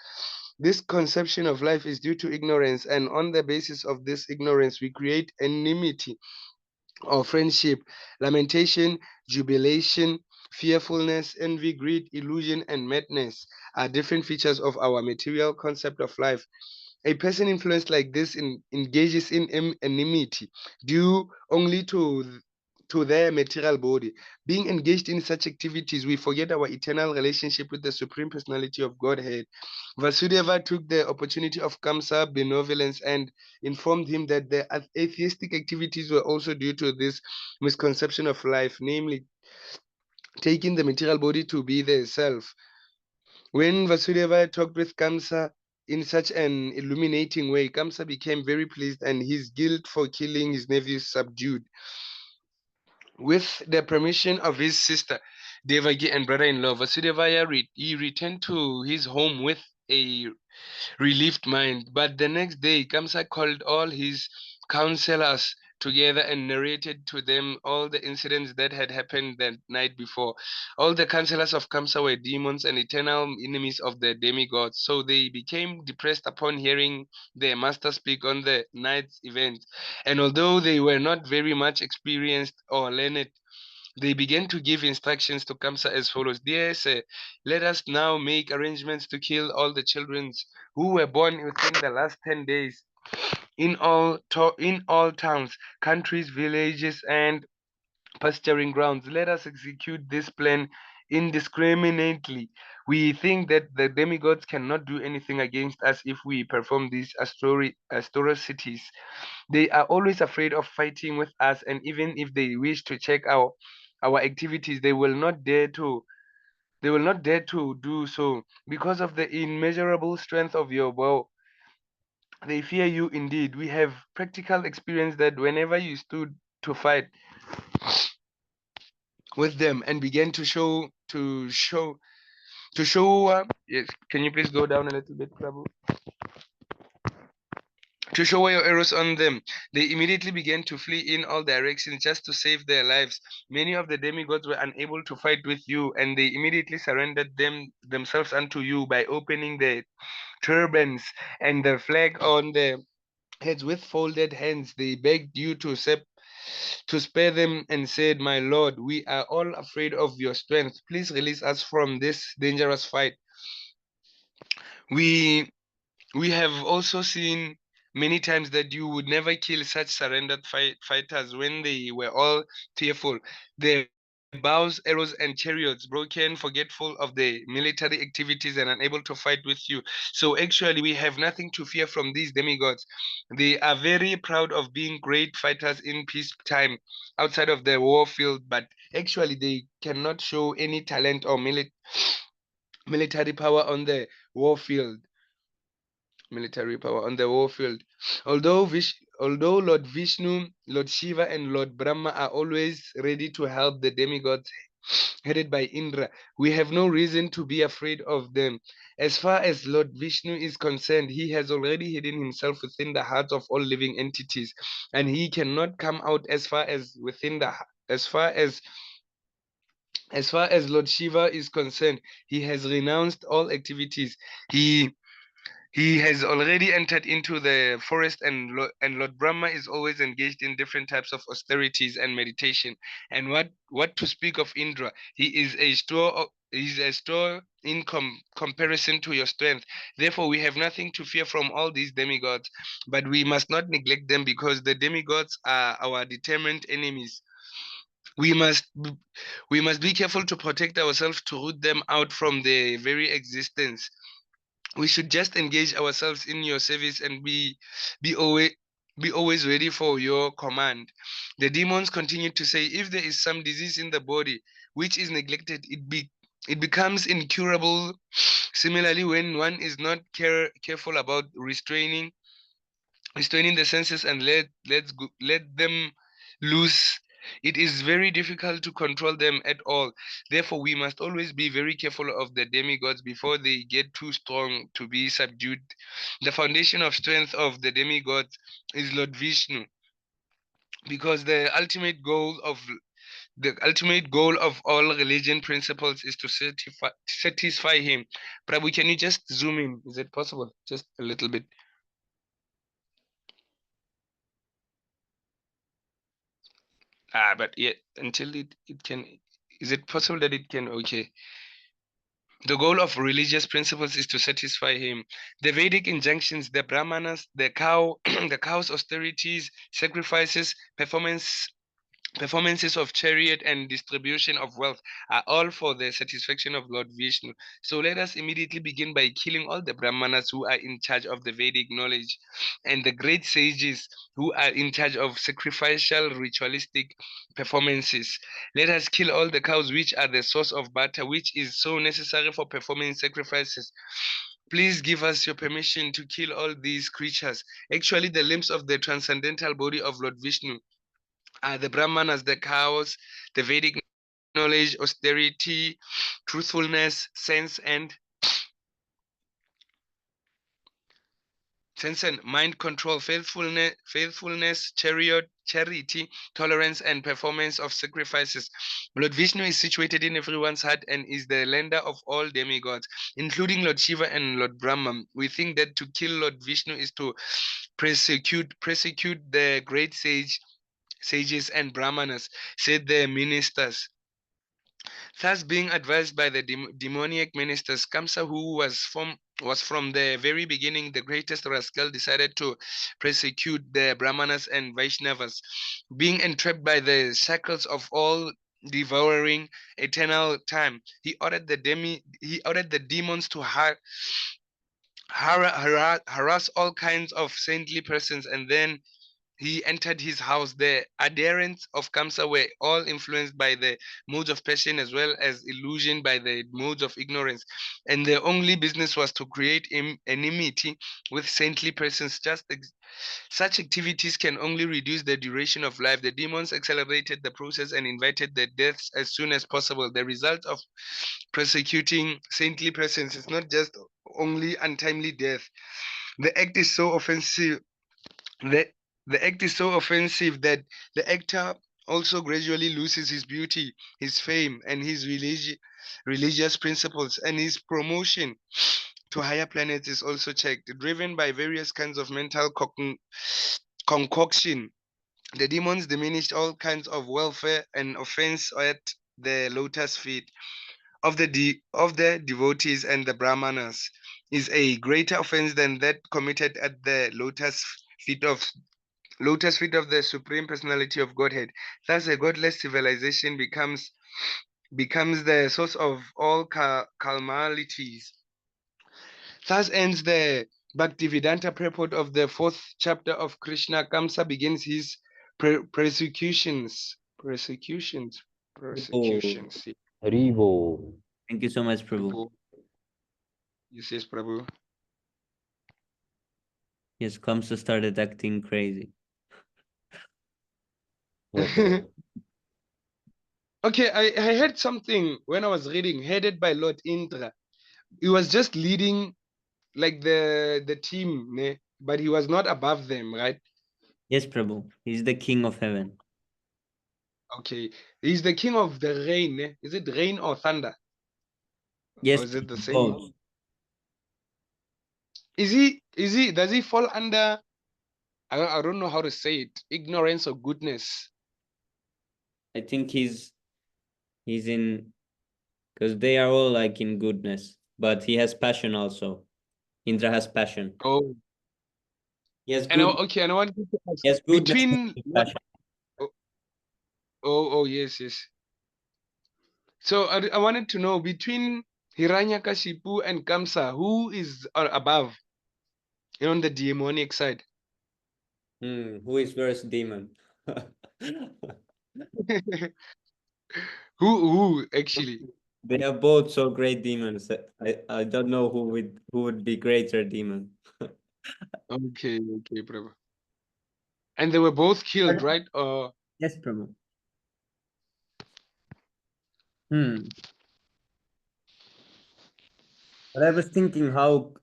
This conception of life is due to ignorance, and on the basis of this ignorance, we create enmity or friendship, lamentation, jubilation, fearfulness, envy, greed, illusion, and madness are different features of our material concept of life. A person influenced like this engages in enmity due only to their material body. Being engaged in such activities, we forget our eternal relationship with the Supreme Personality of Godhead. Vasudeva took the opportunity of Kamsa benevolence and informed him that the atheistic activities were also due to this misconception of life, namely taking the material body to be the self. When Vasudeva talked with Kamsa in such an illuminating way, Kamsa became very pleased and his guilt for killing his nephew subdued. With the permission of his sister Devaki and brother-in-law Vasudeva, he returned to his home with a relieved mind. But the next day, Kamsa called all his counselors together and narrated to them all the incidents that had happened the night before. All the counselors of Kamsa were demons and eternal enemies of the demigods, so they became depressed upon hearing their master speak on the night's event. And although they were not very much experienced or learned, they began to give instructions to Kamsa as follows: Dear sir, let us now make arrangements to kill all the children who were born within the last 10 days in all towns, countries, villages, and pasturing grounds. Let us execute this plan indiscriminately. We think that the demigods cannot do anything against us if we perform these atrocities. They are always afraid of fighting with us, and even if they wish to check our activities, they will not dare to do so because of the immeasurable strength of your bow. They fear you indeed. We have practical experience that whenever you stood to fight with them and began to show yes, can you please go down a little bit, Prabhu? To show your arrows on them, they immediately began to flee in all directions just to save their lives. Many of the demigods were unable to fight with you, and they immediately surrendered themselves unto you by opening their turbans and the flag on their heads with folded hands. They begged you to spare them and said, My lord, we are all afraid of your strength. Please release us from this dangerous fight. We we have also seen many times that you would never kill such surrendered fighters when they were all tearful. Their bows, arrows, and chariots broken, forgetful of the military activities, and unable to fight with you. So actually, we have nothing to fear from these demigods. They are very proud of being great fighters in peacetime outside of the war field, but actually, they cannot show any talent or military power on the war field. Military power on the warfield. Although Lord Vishnu, Lord Shiva, and Lord Brahma are always ready to help the demigods headed by Indra, we have no reason to be afraid of them. As far as Lord Vishnu is concerned, he has already hidden himself within the hearts of all living entities, and he cannot come out as far as Lord Shiva is concerned. He has renounced all activities. He has already entered into the forest, and Lord Brahma is always engaged in different types of austerities and meditation. And what to speak of Indra? He's a store in comparison to your strength. Therefore, we have nothing to fear from all these demigods, but we must not neglect them because the demigods are our determined enemies. We must we must be careful to protect ourselves to root them out from their very existence. We should just engage ourselves in your service and be always be always ready for your command. The demons continued to say, if there is some disease in the body which is neglected, it becomes incurable. Similarly, when one is not careful about restraining the senses and let them loose, it is very difficult to control them at all. Therefore, we must always be very careful of the demigods before they get too strong to be subdued. The foundation of strength of the demigods is Lord Vishnu, because the ultimate goal of all religion principles is to satisfy him. Prabhu, can you just zoom in? Is it possible? Just a little bit. But yeah, until it can, is it possible that it can, okay. The goal of religious principles is to satisfy him. The Vedic injunctions, the Brahmanas, the cow, the cow's austerities, sacrifices, performances of chariot and distribution of wealth are all for the satisfaction of Lord Vishnu. So let us immediately begin by killing all the Brahmanas who are in charge of the Vedic knowledge and the great sages who are in charge of sacrificial ritualistic performances. Let us kill all the cows which are the source of butter, which is so necessary for performing sacrifices. Please give us your permission to kill all these creatures. Actually, the limbs of the transcendental body of Lord Vishnu the Brahmanas, the cows, the Vedic knowledge, austerity, truthfulness, sense, and mind control, faithfulness, charity, tolerance, and performance of sacrifices. Lord Vishnu is situated in everyone's heart and is the lender of all demigods, including Lord Shiva and Lord Brahma. We think that to kill Lord Vishnu is to persecute the great sages and brahmanas, said the ministers. Thus, being advised by the demoniac ministers, Kamsa, who was from the very beginning the greatest rascal, decided to persecute the Brahmanas and Vaishnavas. Being entrapped by the shackles of all devouring eternal time, he ordered the demons to harass all kinds of saintly persons, and then he entered his house. The adherents of Kamsa were all influenced by the modes of passion as well as illusion by the modes of ignorance, and their only business was to create enmity with saintly persons. Such activities can only reduce the duration of life. The demons accelerated the process and invited the deaths as soon as possible. The result of persecuting saintly persons is not just only untimely death. The act is so offensive the, the act is so offensive that the actor also gradually loses his beauty, his fame, and his religious principles, and his promotion to higher planets is also checked. Driven by various kinds of mental concoction, the demons diminished all kinds of welfare and offense at the lotus feet of the devotees and the brahmanas is a greater offense than that committed at the feet of lotus feet of the Supreme Personality of Godhead. Thus, a godless civilization becomes the source of all calamities. Thus ends the Bhaktivedanta purport of the 4th chapter of Krishna. Kamsa begins his persecutions. Oh, Haribo. thank you so much, Prabhu. Yes, Prabhu. Yes, Kamsa started acting crazy. Okay. Okay, I heard something when I was reading, headed by Lord Indra. He was just leading like the team, ne? But he was not above them, right? Yes, Prabhu. He's the king of heaven. Okay, he's the king of the rain. Ne? Is it rain or thunder? Yes, Or is it the same? both. Is he? Does he fall under? I don't know how to say it. Ignorance or goodness? I think he's in, because they are all like in goodness, but he has passion also. Indra has passion. Oh, He has and good. okay, and I want you to ask He has goodness between and passion. oh, oh yes, yes. So I wanted to know between Hiranyakashipu and Kamsa, who is above on the demonic side? Who is worse demon? Who actually? They are both so great demons. I don't know who would be greater demon. Okay, Prabhu. And they were both killed, right? Yes, Prabhu. Hmm. But I was thinking how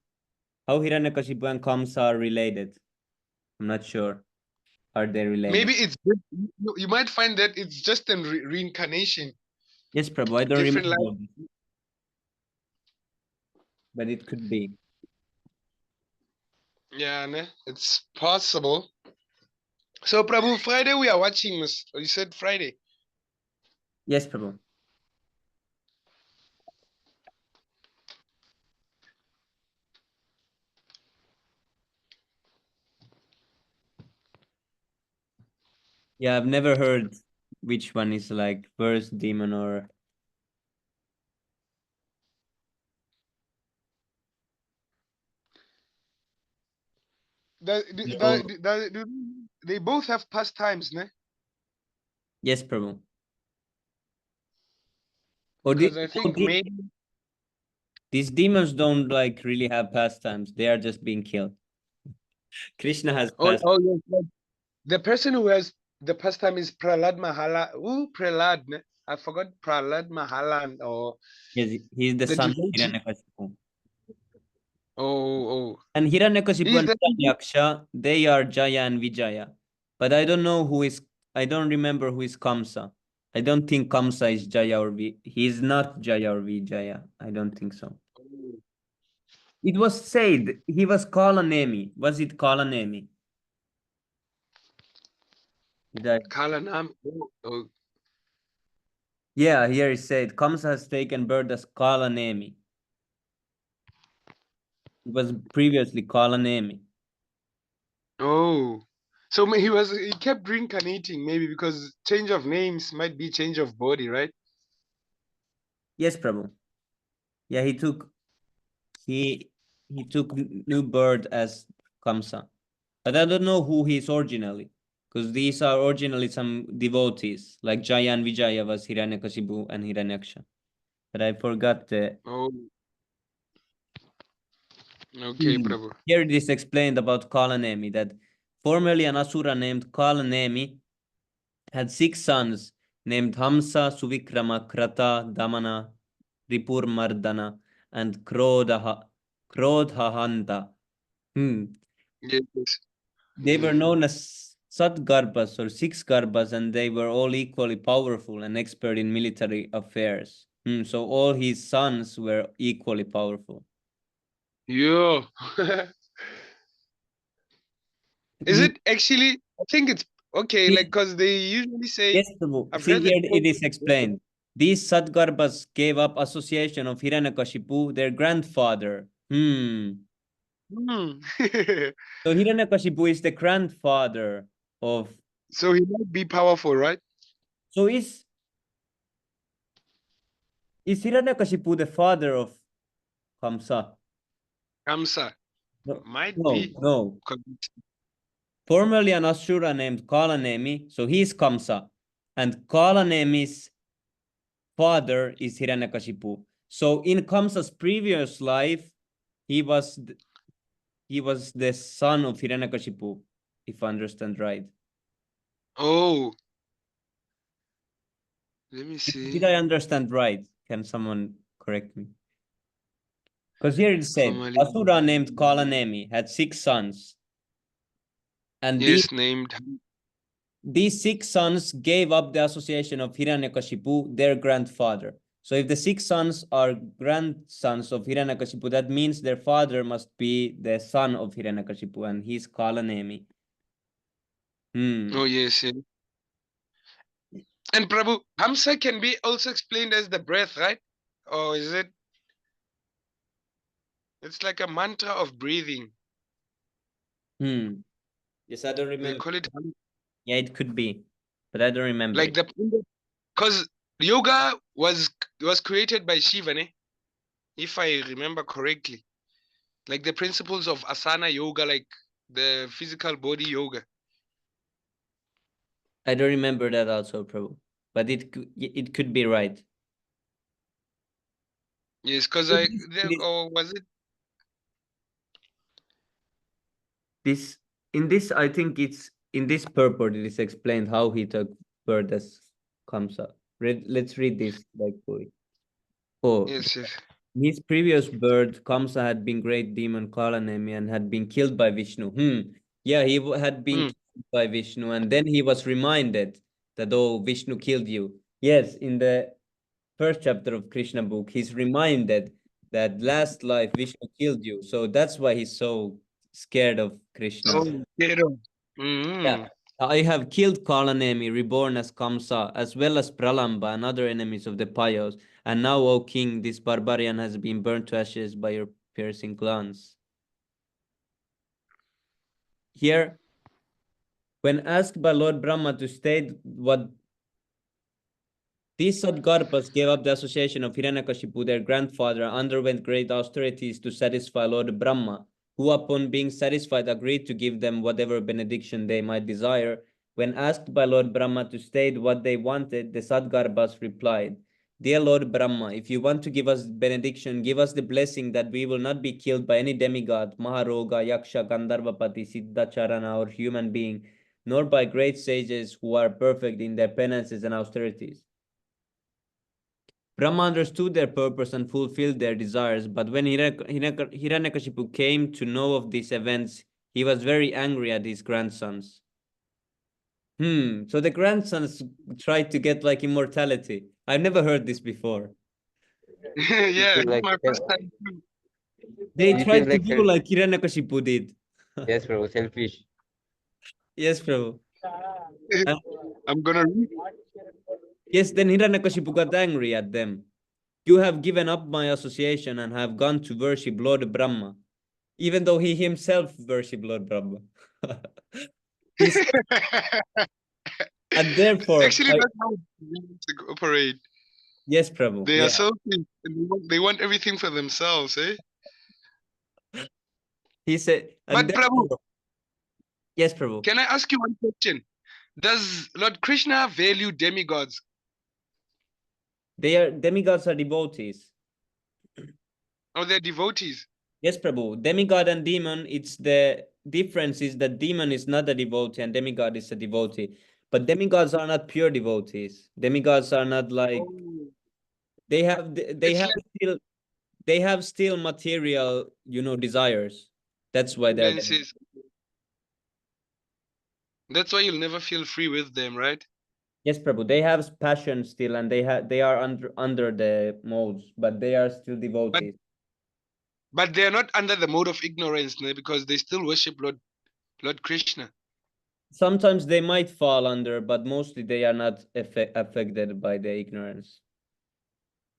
Hiranyakashipu and Kamsa are related. I'm not sure. Are they related? maybe you might find that it's just a reincarnation, Yes, Prabhu. I don't different remember life. this, but it could be. Yeah, ne? It's possible. So, Prabhu, Friday we are watching. You said Friday. Yes, Prabhu. Yeah, I've never heard which one is like worse demon or no. They both have pastimes, ne? Yes, Prabhu. Or Because I think maybe. these demons don't like really have pastimes. They are just being killed. Krishna has past. Yes, yes. The person who has the pastime is Prahlad Mahala. Ooh, Prahlad, ne? I forgot Prahlad Mahalan or Yes, he's the the son of devotee. Hiranyakashipu. Oh. And Hiranyakashipu Is and that Hiranyaksha, they are Jaya and Vijaya. But I don't know who is, I don't remember who is Kamsa. I don't think Kamsa is Jaya or he is not Jaya or Vijaya. I don't think so. It was said he was Kalanemi. Was it Kalanemi? Did I? Kalanam? Oh. Yeah, here it said Kamsa has taken birth as Kalanemi. It was previously Kalanemi. Oh. So he kept reincarnating maybe because change of names might be change of body, right? Yes, Prabhu. Yeah, he he took new birth as Kamsa. But I don't know who he is originally, because these are originally some devotees, like Jaya and Vijaya was Hiranyakashipu and Hiranyaksha. But I forgot the. Oh, okay, Prabhu. Here it is explained about Kalanemi that formerly an asura named Kalanemi had 6 sons named Hamsa, Suvikrama, Krata, Damana, Ripur Mardana, and Krodhahanta. Yes. They were known as Satgarbhas or 6 Garbhas, and they were all equally powerful and expert in military affairs. So all his sons were equally powerful. Yeah. Is He, it actually? I think it's okay, he, like, because they usually say, yes, Prabhu. I've See, read the here quote. it is explained. These Satgarbhas gave up association of Hiranyakashipu, their grandfather. Hmm. So Hiranyakashipu is the grandfather of. So he might be powerful, right? So is Hiranyakashipu the father of Kamsa? Kamsa. No, Might no, be. no. Formerly an Asura named Kalanemi, so he is Kamsa, and Kalanemi's father is Hiranyakashipu. So in Kamsa's previous life, he was the son of Hiranyakashipu, if I understand right. Oh, let me Did see. I understand right? Can someone correct me? Because here it said Formerly, Asura named Kalanemi had 6 sons, and yes, named. these 6 sons gave up the association of Hiranyakashipu, their grandfather. So if the 6 sons are grandsons of Hiranyakashipu, that means their father must be the son of Hiranyakashipu, and he's Kalanemi. Oh, yes, yes. And Prabhu, Hamsa can be also explained as the breath, right? Or is it? It's like a mantra of breathing. Yes, I don't They remember. call it Yeah, it could be, but I don't remember like it. because yoga was created by Shiva, ne? If I remember correctly. Like the principles of asana yoga, like the physical body yoga. I don't remember that also, Prabhu, but it could be right. Yes, because or was it? This in this I think it's in this purport it is explained how he took birth as Kamsa. Let's read this like fully. Oh, Yes, yes. in his previous birth, Kamsa had been great demon Kalanemi and had been killed by Vishnu. Yeah, he had been Hmm. killed by Vishnu, and then he was reminded that oh, Vishnu killed you. Yes, in the first chapter of Krishna book, he's reminded that last life Vishnu killed you. So that's why he's so scared of Krishna. Oh, Pero. Yeah. Mm-hmm. I have killed Kalanemi, reborn as Kamsa, as well as Pralamba and other enemies of the pious. And now, O king, this barbarian has been burnt to ashes by your piercing glance. Here, when asked by Lord Brahma to state what these Sadgarpas gave up the association of Hiranyakashipu, their grandfather, and underwent great austerities to satisfy Lord Brahma, who, upon being satisfied, agreed to give them whatever benediction they might desire. When asked by Lord Brahma to state what they wanted, the Sadgarbhas replied, Dear Lord Brahma, if you want to give us benediction, give us the blessing that we will not be killed by any demigod, Maharoga, Yaksha, Gandharvapati, Siddhacharana, or human being, nor by great sages who are perfect in their penances and austerities. Brahma understood their purpose and fulfilled their desires, but when Hiranyakashipu came to know of these events, he was very angry at his grandsons. So the grandsons tried to get like immortality. I've never heard this before. Yeah, feel it's like my first time too. They we feel tried to like do like Hiranyakashipu did. yes, bro, selfish. Yes, Prabhu. And I'm gonna read. yes, then Hiranyakashipu got angry at them. You have given up my association and have gone to worship Lord Brahma, even though he himself worshipped Lord Brahma. He's, and therefore, Actually, that's how demons operate. yes, Prabhu. They Yeah. are selfish. And they want everything for themselves, eh? He said, and But Prabhu, therefore, yes, Prabhu. can I ask you one question? Does Lord Krishna value demigods? They are demigods are devotees. Or they're devotees? Yes, Prabhu. Demigod and demon, it's the difference is that demon is not a devotee and demigod is a devotee. But demigods are not pure devotees. Demigods are not like Oh, they have it's like they have still material, desires. That's why they're demigods. influences. That's why you'll never feel free with them, right? Yes, Prabhu. They have passion still and they are under the molds, but they are still But devotees. but they are not under the mode of ignorance, ne? Because they still worship Lord Krishna. Sometimes they might fall under, but mostly they are not affected by the ignorance.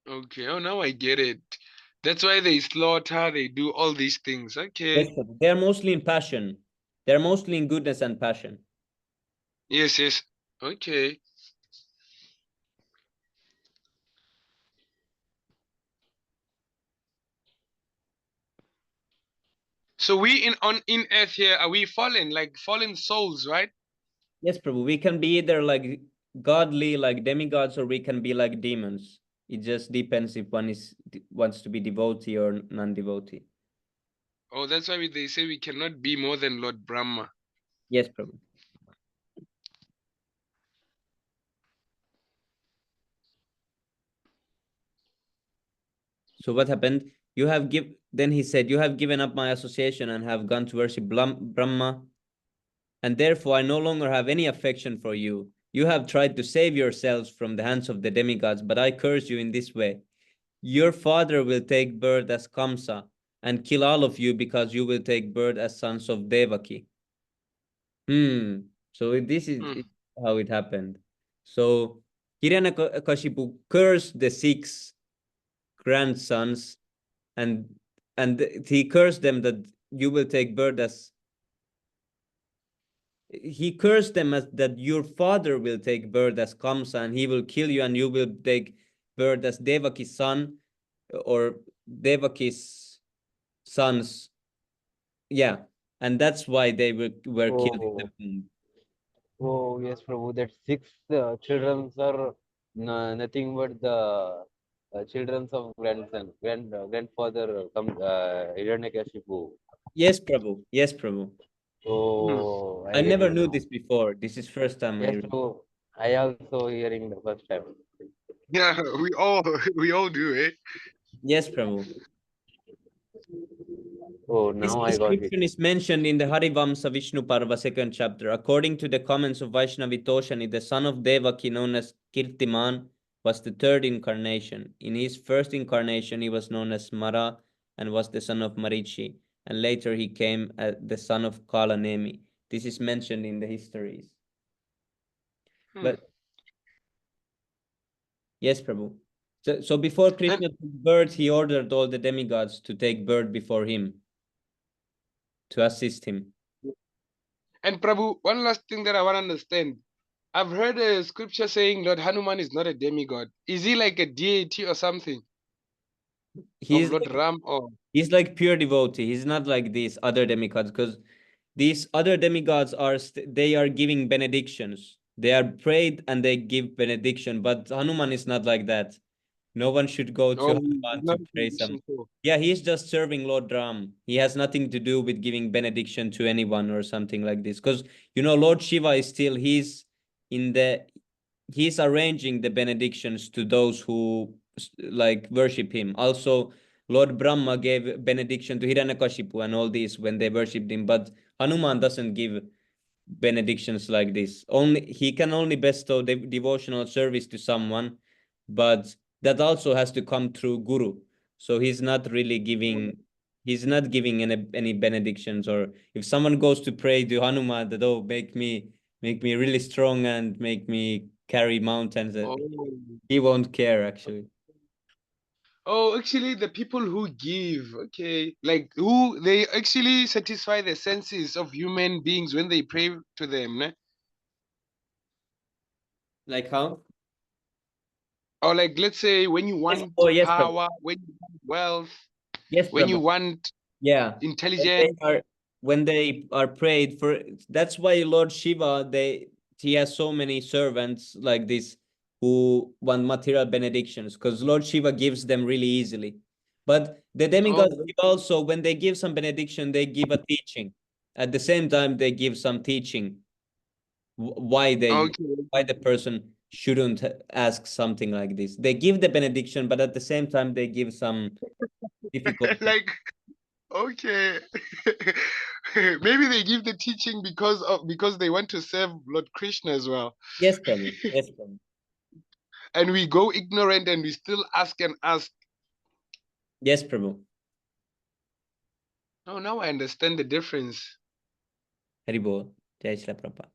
Okay, oh now I get it. That's why they slaughter, they do all these things. Yes, Okay. Prabhu. They are mostly in passion. They're mostly in goodness and passion. Yes, yes. Okay. So we in earth here, are we fallen, like fallen souls, right? Yes, Prabhu. We can be either like godly, like demigods, or we can be like demons. It just depends if one wants to be devotee or non-devotee. Oh, that's why they say we cannot be more than Lord Brahma. Yes, Prabhu. So what happened? Then he said, you have given up my association and have gone to worship Brahma, and therefore I no longer have any affection for you. You have tried to save yourselves from the hands of the demigods, but I curse you in this way. Your father will take birth as Kamsa and kill all of you because you will take birth as sons of Devaki. So this is Hmm. how it happened. So Hiranyakashipu cursed the six grandsons and he cursed them that you will take birth as he cursed them as that your father will take birth as Kamsa and he will kill you and you will take birth as Devaki's son or Devaki's sons. Yeah, and that's why they were killed in the Oh, womb. oh yes, Prabhu. That six children are nothing but the children of grandfather Hiranyakashipu. Yes, Prabhu. Yes, Prabhu. Hmm. Oh, I I get never it knew now. this before. This is first time I Yes, read. Prabhu. I also hearing the first time. Yeah, we all we all do it. Yes, Prabhu. Oh, This now I got it. description is mentioned in the Harivamsa Vishnu Parva second chapter. According to the comments of Vaishnavi Toshani, the son of Devaki known as Kirtiman was the third incarnation. In his first incarnation, he was known as Mara and was the son of Marichi. And later he came as the son of Kalanemi. This is mentioned in the histories. Hmm. But yes, Prabhu. So before And Krishna took birth, he ordered all the demigods to take birth before him to assist him. and Prabhu, one last thing that I want to understand. I've heard a scripture saying Lord Hanuman is not a demigod. Is he like a deity or something of He's Lord like Ram or he's like pure devotee. He's not like these other demigods because these other demigods they are giving benedictions. They are prayed and they give benediction, but Hanuman is not like that. No one should go to oh Hanuman not to a pray some. condition for? Yeah, he's just serving Lord Ram. He has nothing to do with giving benediction to anyone or something like this. Because Lord Shiva is he's in the he's arranging the benedictions to those who like worship him. Also, Lord Brahma gave benediction to Hiranyakashipu and all these when they worshipped him, but Hanuman doesn't give benedictions like this. Only he can only bestow devotional service to someone, but that also has to come through Guru. So he's not giving any benedictions. Or if someone goes to pray to Hanuman that, oh, make me really strong and make me carry mountains, Oh. he won't care actually. Oh, actually, the people who give, okay, like who they actually satisfy the senses of human beings when they pray to them, ne? Like how? Or like, let's say, when you Yes. want Oh, yes, Prabhu. power, when you want wealth, Yes, when you Prabhu. want Yeah. intelligence. When they are prayed for, that's why Lord Shiva, he has so many servants like this who want material benedictions, because Lord Shiva gives them really easily. But the demigods Oh, give also, when they give some benediction, they give a teaching. At the same time, they give some teaching why okay. the person shouldn't ask something like this. They give the benediction, but at the same time, they give some difficult. Like, okay. Maybe they give the teaching because they want to serve Lord Krishna as well. Yes, Prabhu. Yes, Prabhu. And we go ignorant and we still ask and ask. Yes, Prabhu. Oh, now I understand the difference. Haribol. Jai Shri Prabhupada.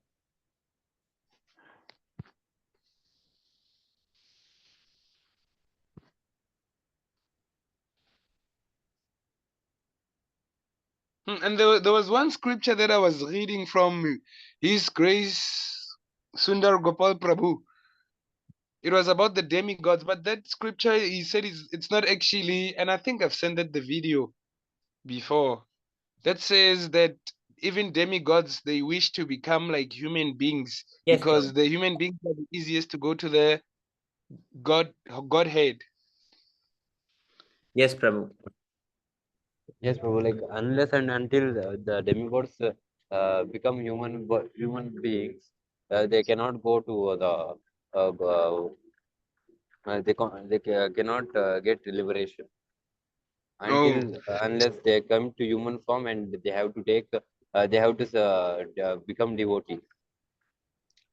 And there was one scripture that I was reading from His Grace Sundar Gopal Prabhu. It was about the demigods, but that scripture he said it's not actually, and I think I've sent that the video before. That says that even demigods they wish to become like human beings Yes, because Prabhu. the human beings are the easiest to go to the Godhead. Yes, Prabhu. Yes, Prabhu. Like unless and until the demigods become human beings, they cannot go to they cannot get liberation Oh, until unless they come to human form and they have to become devotees.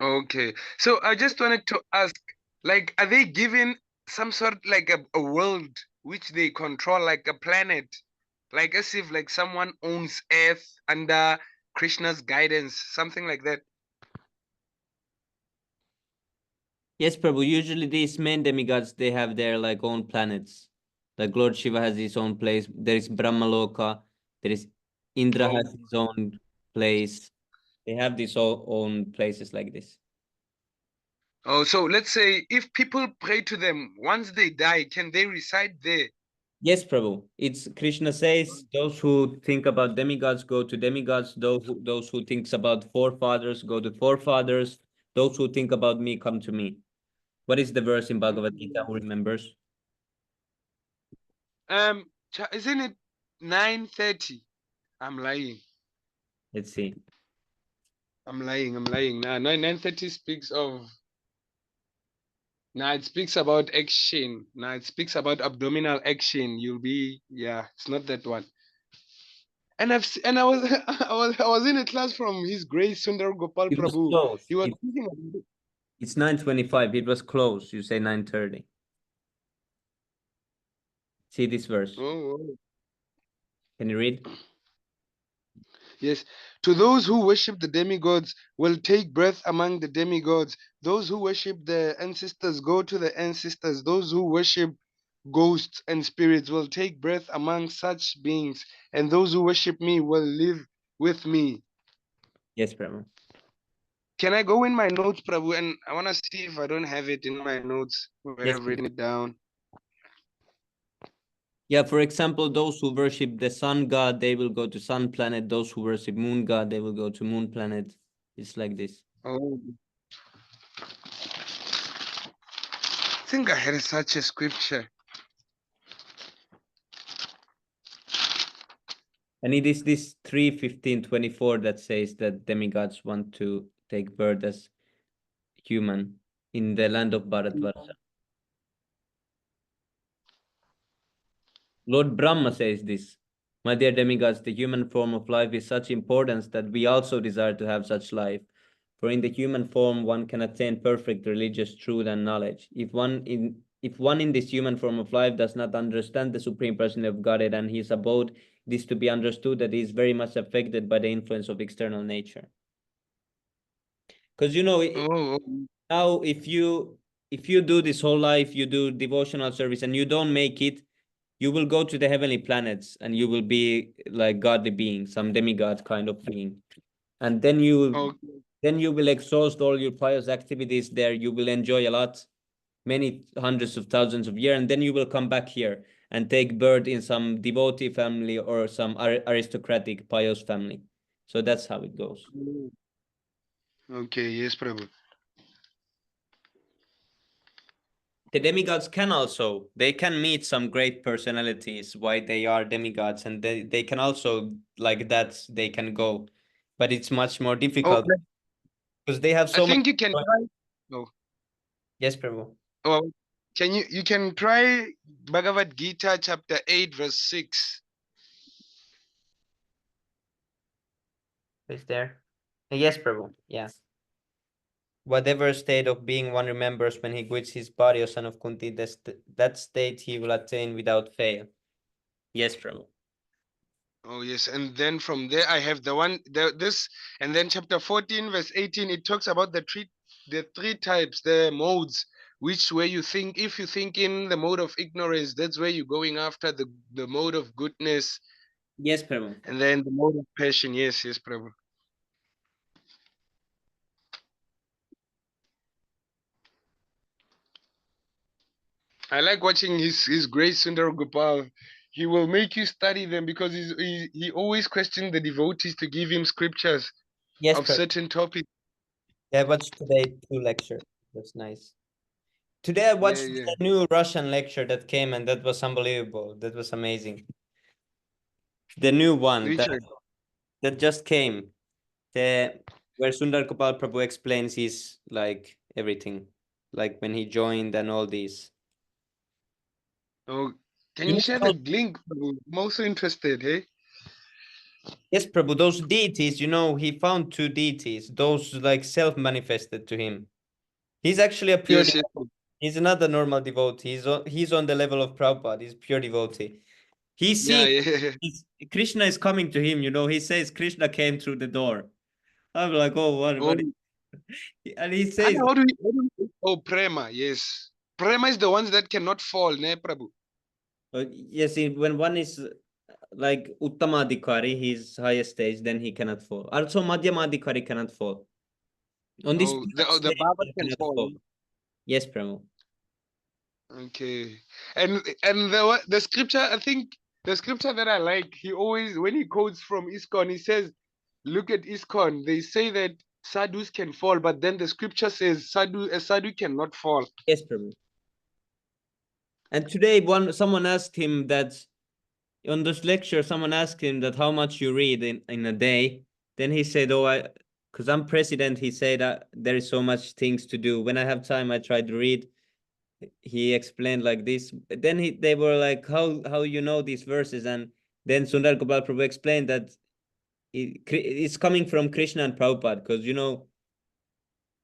okay. So I just wanted to ask, like, are they given some sort like a world which they control, like a planet, like as if like someone owns Earth under Krishna's guidance, something like that? Yes, Prabhu. Usually these main demigods, they have their like own planets. Like Lord Shiva has his own place. There is Brahmaloka. There is Indra Oh, has his own place. They have these own places like this. oh, so let's say if people pray to them once they die, can they reside there? Yes, Prabhu. It's Krishna says those who think about demigods go to demigods. Those who thinks about forefathers go to forefathers. Those who think about me come to me. What is the verse in Bhagavad Gita? Who remembers? Isn't it 9:30? I'm lying. Let's see. I'm lying. I'm lying. Nah, 9:30 speaks of. Nah, it speaks about action. Nah, it speaks about abdominal action. You'll be, yeah, it's not that one. And and I was I was in a class from His Grace Sundar Gopal It was Prabhu. close. He was teaching about it. It's 9:25. It was close. You say 9:30. See this verse. Oh, oh. Can you read? Yes. To those who worship the demigods will take breath among the demigods. Those who worship the ancestors go to the ancestors. Those who worship ghosts and spirits will take breath among such beings. And those who worship me will live with me. Yes, Prabhu. Can I go in my notes, Prabhu? And I want to see if I don't have it in my notes where Yes, I've please. written it down. Yeah, for example, those who worship the sun god, they will go to sun planet. Those who worship moon god, they will go to moon planet. It's like this. Oh, I think I had such a scripture. And it is this 3:15:24 that says that demigods want to take birth as human in the land of Bharatvarsha. Lord Brahma says this. My dear demigods, the human form of life is such importance that we also desire to have such life. For in the human form one can attain perfect religious truth and knowledge. If one in this human form of life does not understand the Supreme Personality of Godhead and his abode, it is to be understood that he is very much affected by the influence of external nature. Because Oh, now if you do this whole life, you do devotional service and you don't make it, you will go to the heavenly planets and you will be like godly being, some demigod kind of being. And then you will exhaust all your pious activities there. You will enjoy a lot, many hundreds of thousands of years, and then you will come back here and take birth in some devotee family or some aristocratic pious family. So that's how it goes. okay, yes, Prabhu. The demigods they can meet some great personalities why they are demigods, and they can also like that they can go, but it's much more Oh, difficult because they have I so much. think you can try. Oh, Yes, Prabhu. oh, you can try Bhagavad Gita chapter 8 verse 6. Is there? Yes, Prabhu. Yeah. Whatever state of being one remembers when he quits his body, O son of Kunti, that state he will attain without fail. Yes, Prabhu. Oh yes, and then from there I have this, and then chapter 14 verse 18 it talks about the three types, the modes, which where you think, if you think in the mode of ignorance, that's where you're going after the mode of goodness, Yes, Prabhu. and then the mode of passion. Yes, yes, Prabhu. I like watching his great Sundar Gopal. He will make you study them because he always questions the devotees to give him scriptures Yes, of Prabhu. certain topics. Yeah, I watched today 2 lectures. That's nice. Today I Yeah, watched yeah. the new Russian lecture that came, and that was unbelievable. That was amazing. The new one Which one? that just came, the where Sundar Gopal Prabhu explains his like everything, like when he joined and all these. Oh, can You you know share the those, link, Prabhu? I'm also interested, hey? yes, Prabhu, those deities. He found two deities. Those like self-manifested to him. He's actually a pure. Yes, yes. He's not a normal devotee. He's on the level of Prabhupada. He's pure devotee. He Yeah, sees yeah. Krishna is coming to him. He says Krishna came through the door. I'm like, oh, Oh, and he says, oh, Prema, yes. Prema is the ones that cannot fall, ne, Prabhu? yes, when one is like Uttamadhikari, his highest stage, then he cannot fall. Also, Madhyamadhikari cannot fall. On this The stage, Baba he can cannot fall. fall. Yes, Prabhu. Okay. And the scripture, I think the scripture that I like, he always, when he quotes from ISKCON, he says, look at ISKCON. They say that sadhus can fall, but then the scripture says a sadhu cannot fall. Yes, Prabhu. And today, someone asked him that on this lecture, someone asked him that how much you read in a day. Then he said, "Oh, because I'm president." He said, "There is so much things to do. When I have time, I try to read." He explained like this. Then they were like, "How you know these verses?" And then Sundar Gopal Prabhu explained that it's coming from Krishna and Prabhupada, because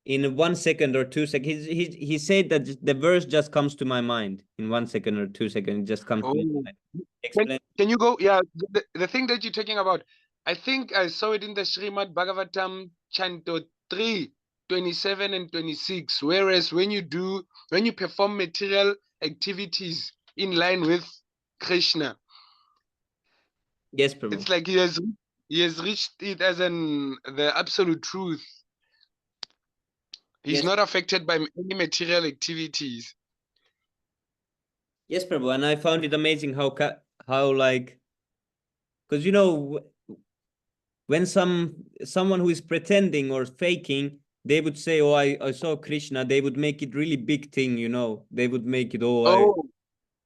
in 1 second or 2 seconds, he said that the verse just comes to my mind in 1 second or 2 seconds. It just comes to my Oh, mind. can, Explain. can you go? Yeah, the thing that you're talking about, I think I saw it in the Srimad Bhagavatam, Chanto 3, 27 and 26. Whereas when you perform material activities in line with Krishna, Yes, Prabhu. it's like he has reached it as the absolute truth. He's Yes. not affected by any material activities. Yes, Prabhu, and I found it amazing how like, because when someone who is pretending or faking, they would say, "Oh, I saw Krishna." They would make it really big thing. They would make it, "Oh, I." Oh,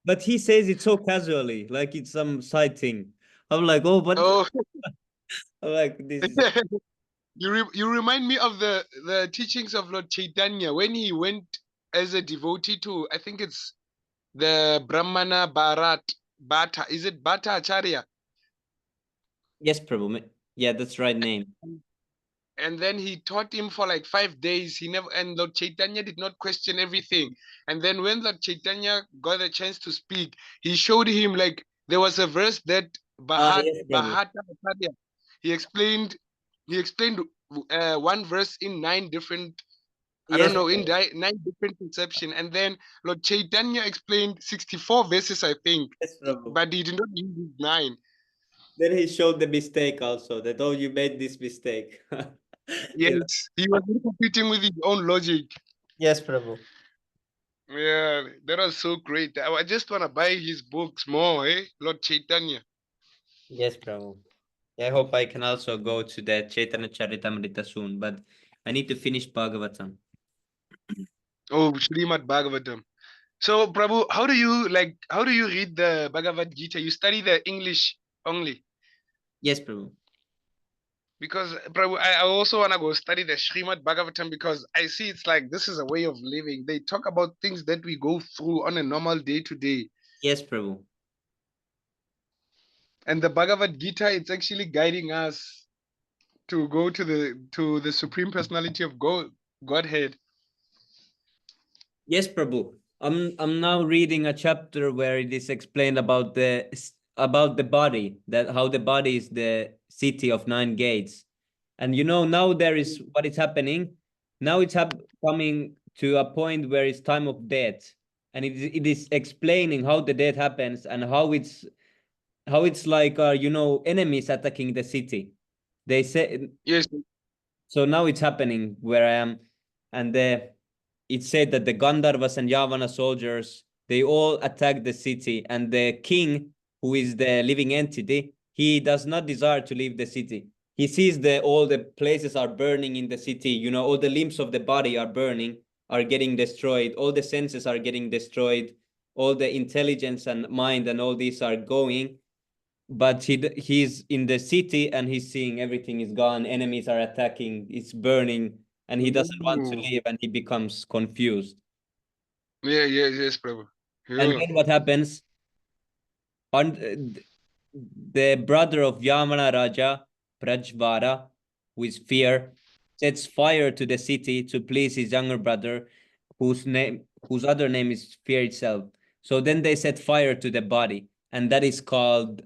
But he says it so casually, like it's some side thing. I'm like, "Oh, but." oh. I'm like, this is. You remind me of the teachings of Lord Chaitanya when he went as a devotee to, I think it's the Brahmana Bharat, Bhatta. Is it Bhatta Acharya? Yes, Prabhu. Yeah, that's right name. And then he taught him for like 5 days. He never, and Lord Chaitanya did not question everything. And then when Lord Chaitanya got a chance to speak, he showed him like there was a verse that Yes, Prabhu. Bhatta Acharya. He explained he explained one verse in 9 different, I don't Yes, know, in Prabhu. 9 different conception. And then Lord Chaitanya explained 64 verses, I think, Yes, Prabhu. but he did not use his 9. Then he showed the mistake also that, oh, you made this mistake. You know? Yes, he was competing with his own logic. Yes, Prabhu. Yeah, that was so great. I just want to buy his books more, eh? Lord Chaitanya. Yes, Prabhu. I hope I can also go to the Chaitanya Charitamrita soon, but I need to finish Bhagavatam. Oh, Srimad Bhagavatam. So, Prabhu, how do you read the Bhagavad Gita? You study the English only? Yes, Prabhu. Because, Prabhu, I also want to go study the Srimad Bhagavatam because I see it's like this is a way of living. They talk about things that we go through on a normal day to day. Yes, Prabhu. And the Bhagavad Gita, it's actually guiding us to go to the Supreme Personality of Godhead. Yes, Prabhu. I'm now reading a chapter where it is explained about the body, that how the body is the city of 9 gates. And now there is what is happening. Now it's coming to a point where it's time of death. And it is explaining how the death happens and how it's like enemies attacking the city. They say Yes. so now it's happening where I am, and it said that the Gandharvas and Yavana soldiers, they all attacked the city, and the king, who is the living entity, he does not desire to leave the city. He sees all the places are burning in the city. All the limbs of the body are burning, are getting destroyed. All the senses are getting destroyed. All the intelligence and mind and all these are going, but he's in the city and he's seeing everything is gone, enemies are attacking, it's burning, and he doesn't want to Ooh. leave and he becomes confused. Yeah, yes, Prabhu. And Yeah. then what happens? The brother of Yamana Raja, Prajvara, who is fear, sets fire to the city to please his younger brother, whose other name is fear itself. So then they set fire to the body, and that is called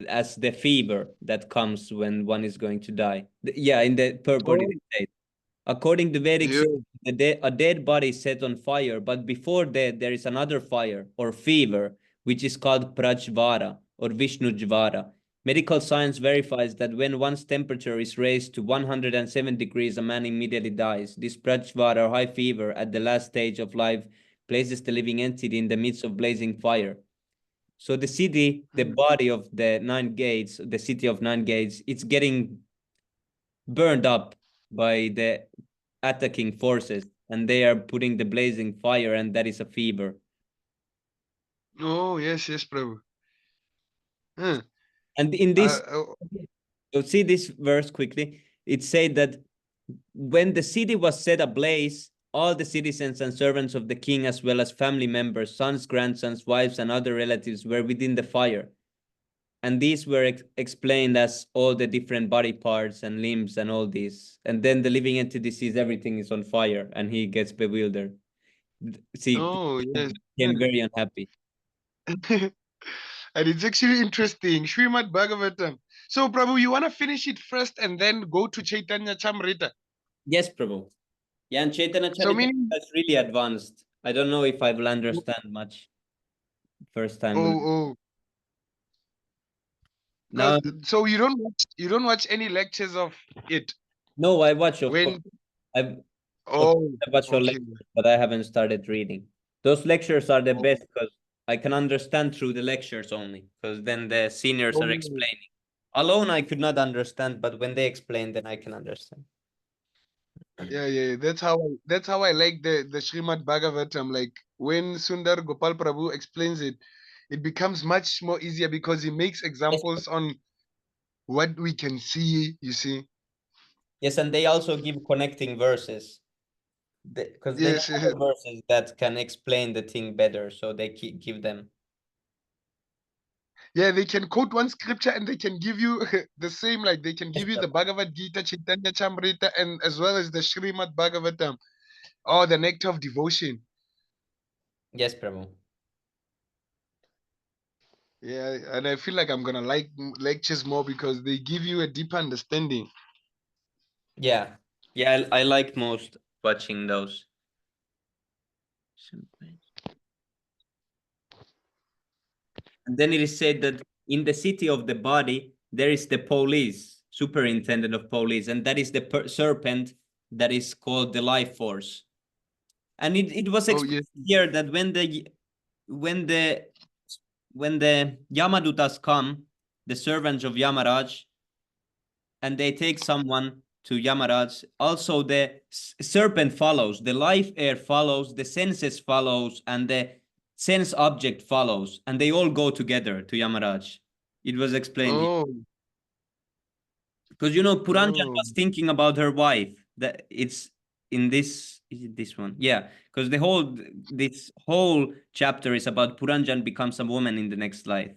as the fever that comes when one is going to die. Yeah, in the per body Oh, state. According to Vedic yeah. system, a dead body is set on fire, but before that, there is another fire or fever, which is called Prajvara or Vishnujvara. Medical science verifies that when one's temperature is raised to 107 degrees, a man immediately dies. This Prajvara or high fever at the last stage of life places the living entity in the midst of blazing fire. So the city, the body of the 9 gates, the city of 9 gates, it's getting burned up by the attacking forces, and they are putting the blazing fire, and that is a fever. Oh, yes, Prabhu. Huh. And in this, Oh, so see this verse quickly. It said that when the city was set ablaze, all the citizens and servants of the king, as well as family members, sons, grandsons, wives, and other relatives, were within the fire. And these were explained as all the different body parts and limbs and all these. And then the living entity sees everything is on fire and he gets bewildered. See, oh, yes. became very unhappy. And it's actually interesting. Srimad Bhagavatam. So, Prabhu, you want to finish it first and then go to Chaitanya Chamrita? Yes, Prabhu. Yeah, and Chaitanya So, Charitamrita meaning, is really advanced. I don't know if I will understand much first time. oh, Now, because so you don't watch any lectures of it no, I watch, of course. when. I've, of Oh, I watch your okay. lectures, but I haven't started reading. Those lectures are the Oh, best because I can understand through the lectures only, because then the seniors are oh. explaining. Alone, I could not understand, but when they explain, then I can understand. Yeah. That's how I like the Srimad Bhagavatam. Like when Sundar Gopal Prabhu explains it, it becomes much more easier because he makes Yes, examples on what we can see. You see. yes, and they also give connecting verses because they know Yes. other verses that can explain the thing better, so they give them. Yeah, they can quote one scripture and they can give you the same, like they can give you the Bhagavad Gita, Chaitanya Chamrita, and as well as the Srimad Bhagavatam or the Nectar of Devotion. Yes, Prabhu. Yeah, and I feel like I'm gonna like lectures more because they give you a deeper understanding. Yeah. Yeah, I like most watching those. And then it is said that in the city of the body, there is the police, superintendent of police, and that is the serpent that is called the life force. And it was Oh yes. explained here that when the when the Yamadutas come, the servants of Yamaraj, and they take someone to Yamaraj, also the serpent follows, the life air follows, the senses follows, and the sense object follows, and they all go together to Yamaraj. It was explained Oh, because Puranjan oh, was thinking about her wife. That it's in this, is it this one? Yeah, because this whole chapter is about Puranjan becomes a woman in the next life.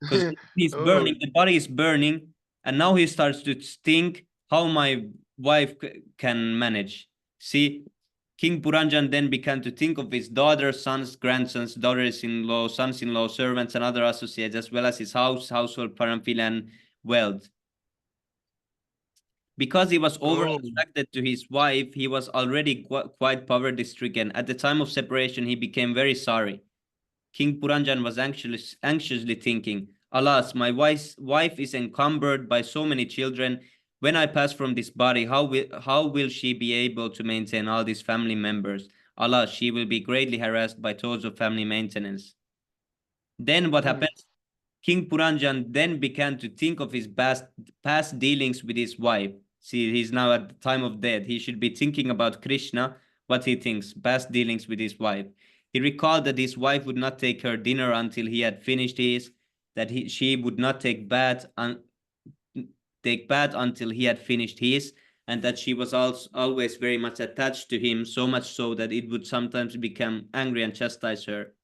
Because he's oh, burning, the body is burning, and now he starts to think how my wife can manage. See, King Puranjan then began to think of his daughters, sons, grandsons, daughters-in-law, sons-in-law, servants, and other associates, as well as his household, paramphilia, and wealth. Because he was over oh, attracted to his wife, he was already quite poverty-stricken. At the time of separation, he became very sorry. King Puranjan was anxiously thinking, alas, my wife is encumbered by so many children. When I pass from this body, how will she be able to maintain all these family members? Alas, she will be greatly harassed by thoughts of family maintenance. Then what mm, happened? King Puranjan then began to think of his past dealings with his wife. See, he's now at the time of death. He should be thinking about Krishna, what he thinks, past dealings with his wife. He recalled that his wife would not take her dinner until he had finished his, that she would not take bath until he had finished his, and that she was also always very much attached to him, so much so that it would sometimes become angry and chastise her.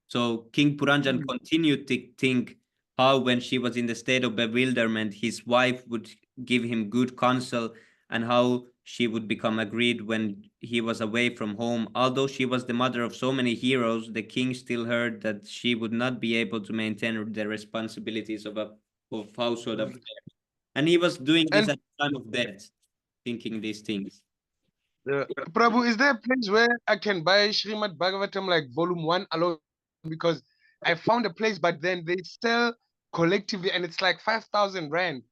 So King Puranjan mm, continued to think how, when she was in the state of bewilderment, his wife would give him good counsel, and how she would become agreed when he was away from home. Although she was the mother of so many heroes, the king still heard that she would not be able to maintain the responsibilities of household mm. affairs. And he was doing this And at the time of death, thinking these things. Prabhu, is there a place where I can buy Srimad Bhagavatam like volume 1 alone? Because I found a place, but then they sell collectively and it's like 5,000 rand.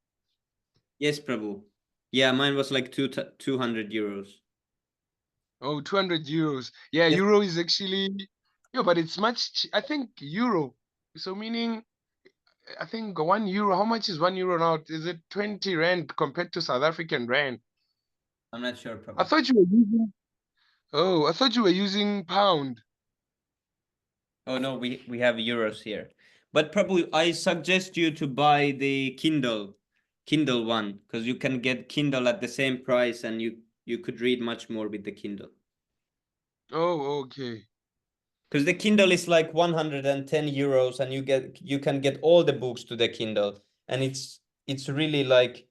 Yes, Prabhu. Yeah, mine was like 200 euros. Oh, 200 euros. Yeah, Yes, euro is actually, yeah, but it's much, I think euro. So meaning, I think 1 euro, how much is 1 euro now? Is it 20 rand compared to South African rand? I'm not sure, I Prabhu. thought you were using, oh, I thought you were using pound. Oh no, we have euros here. But probably I suggest you to buy the Kindle one, because you can get Kindle at the same price, and you could read much more with the Kindle. Oh, okay. Because the Kindle is like 110 euros, and you can get all the books to the Kindle, and it's really like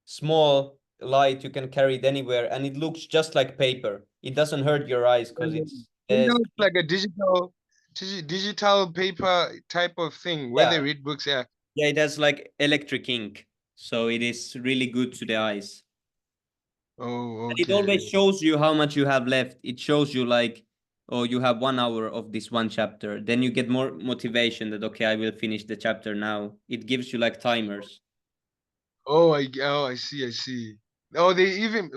small, light, you can carry it anywhere, and it looks just like paper. It doesn't hurt your eyes because it's Kindle is like a digital paper type of thing where they yeah. read books. Yeah. Yeah, it has like electric ink, so it is really good to the eyes. Oh, And it always okay. shows you how much you have left. It shows you like, oh, you have 1 hour of this one chapter. Then you get more motivation that, okay, I will finish the chapter now. It gives you like timers. Oh, I see, I see. Oh, they even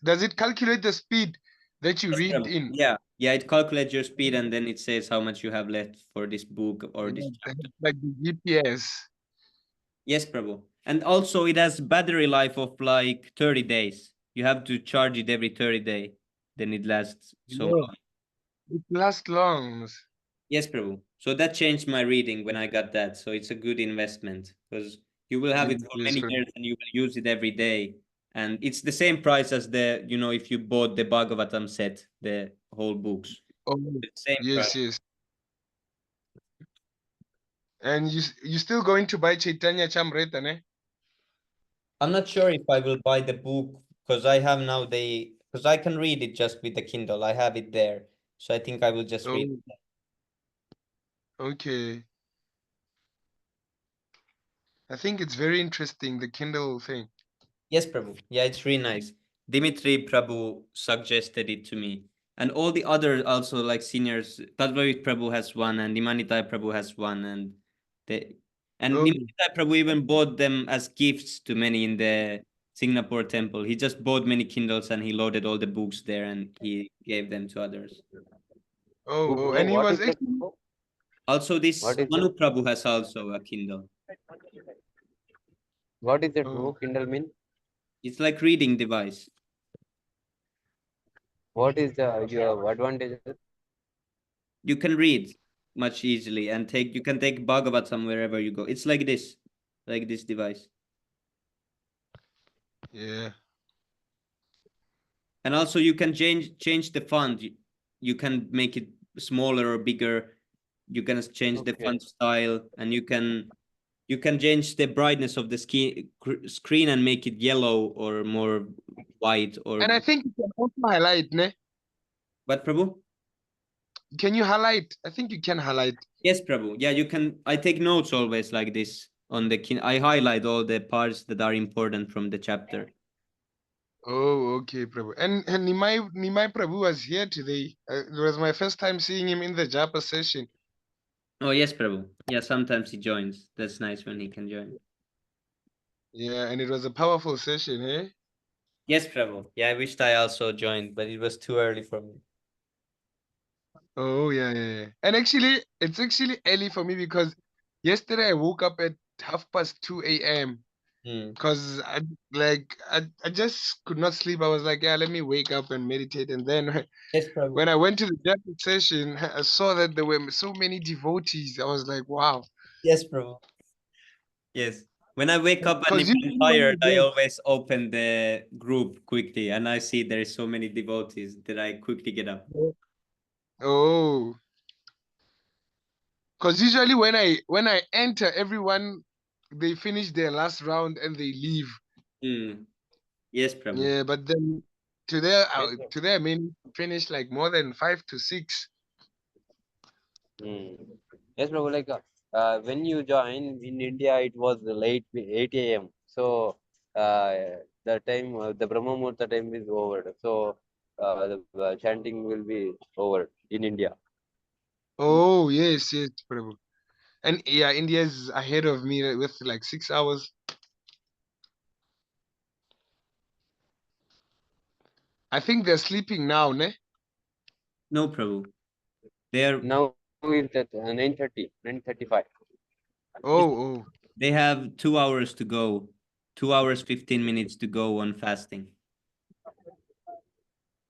does it calculate the speed that you Yes, read Prabhu. in? Yeah, yeah, it calculates your speed, and then it says how much you have left for this book or Yeah, this chapter. like the GPS. Yes, Prabhu. And also it has battery life of like 30 days. You have to charge it every 30 day. Then it lasts so Yeah, much. it lasts long. Yes, Prabhu. So that changed my reading when I got that. So it's a good investment because you will have Yes, it for yes, many years and you will use it every day. And it's the same price as if you bought the Bhagavatam set, the whole books. oh, The same price. yes, yes. And you still going to buy Chaitanya Chamrita, ne? I'm not sure if I will buy the book because I have now because I can read it just with the Kindle. I have it there. So I think I will just read. Oh, okay. I think it's very interesting, the Kindle thing. Yes, Prabhu. Yeah, it's really nice. Dimitri Prabhu suggested it to me. And all the others also like seniors, Tadvarit Prabhu has one and Nimanitai Prabhu has one and Oh, Nimanitai Prabhu even bought them as gifts to many in the Singapore temple. He just bought many Kindles and he loaded all the books there and he gave them to others. oh, Bro, and he what was is that? actually. Bro? Also, this What is Manu that? Prabhu has also a Kindle. What is that, Oh. bro? Kindle mean? It's like reading device. What is your advantage? You can read much easily and you can take Bhagavatam wherever you go. It's like this device. Yeah. And also you can change the font. You can make it smaller or bigger. You can change the Okay. font style and you can change the brightness of the screen and make it yellow or more white or And I think you can also highlight, ne? what, Prabhu? Can you highlight? I think you can highlight. Yes, Prabhu. Yeah, you can. I take notes always like this on I highlight all the parts that are important from the chapter. Oh, okay, Prabhu. And Nimai Prabhu was here today. It was my first time seeing him in the Japa session. Oh, yes, Prabhu. Yeah, sometimes he joins. That's nice when he can join. Yeah, and it was a powerful session, eh? Yes, Prabhu. Yeah, I wished I also joined, but it was too early for me. Oh, yeah, yeah, yeah. And actually, it's actually early for me because yesterday I woke up at 2:30 a.m. Hmm. because I just could not sleep. I was like, yeah, let me wake up and meditate. And then Yes, Prabhu. when I went to the Japa session, I saw that there were so many devotees. I was like, wow. Yes, Prabhu. Yes. When I wake up and if Because I'm usually when tired, you I go, always open the group quickly and I see there is so many devotees that I quickly get up. oh, because usually when I enter, everyone they finish their last round and they leave. Hmm. Yes, Prabhu. Yeah, but then today, Yes, bro. today I mean finish like more than 5 to 6. Yes, bro. Like when you join in India, it was late 8 a.m. So uh, the time the Brahma Muhurta time is over. So the chanting will be over in India. Oh yes, yes, Prabhu. And yeah, India is ahead of me with like 6 hours. I think they're sleeping now, ne? No, Prabhu. They're Now it's at 9:30, 9:35. Oh, oh, They have 2 hours to go, 2 hours, 15 minutes to go on fasting.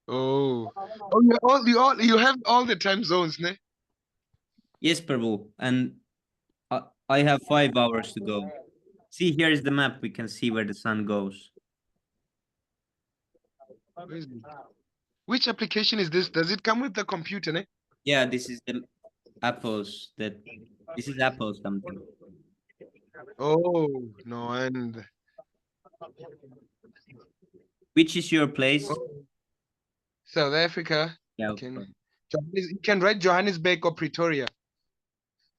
oh, oh! You have all the time zones, ne? Yes, Prabhu. And I have 5 hours to go. See, here is the map. We can see where the sun goes. Where is it? Which application is this? Does it come with the computer, ne? Yeah, this is the this is Apple something. Oh no, and Which is your place? oh, South Africa. Yeah, You of can course. you can write Johannesburg or Pretoria.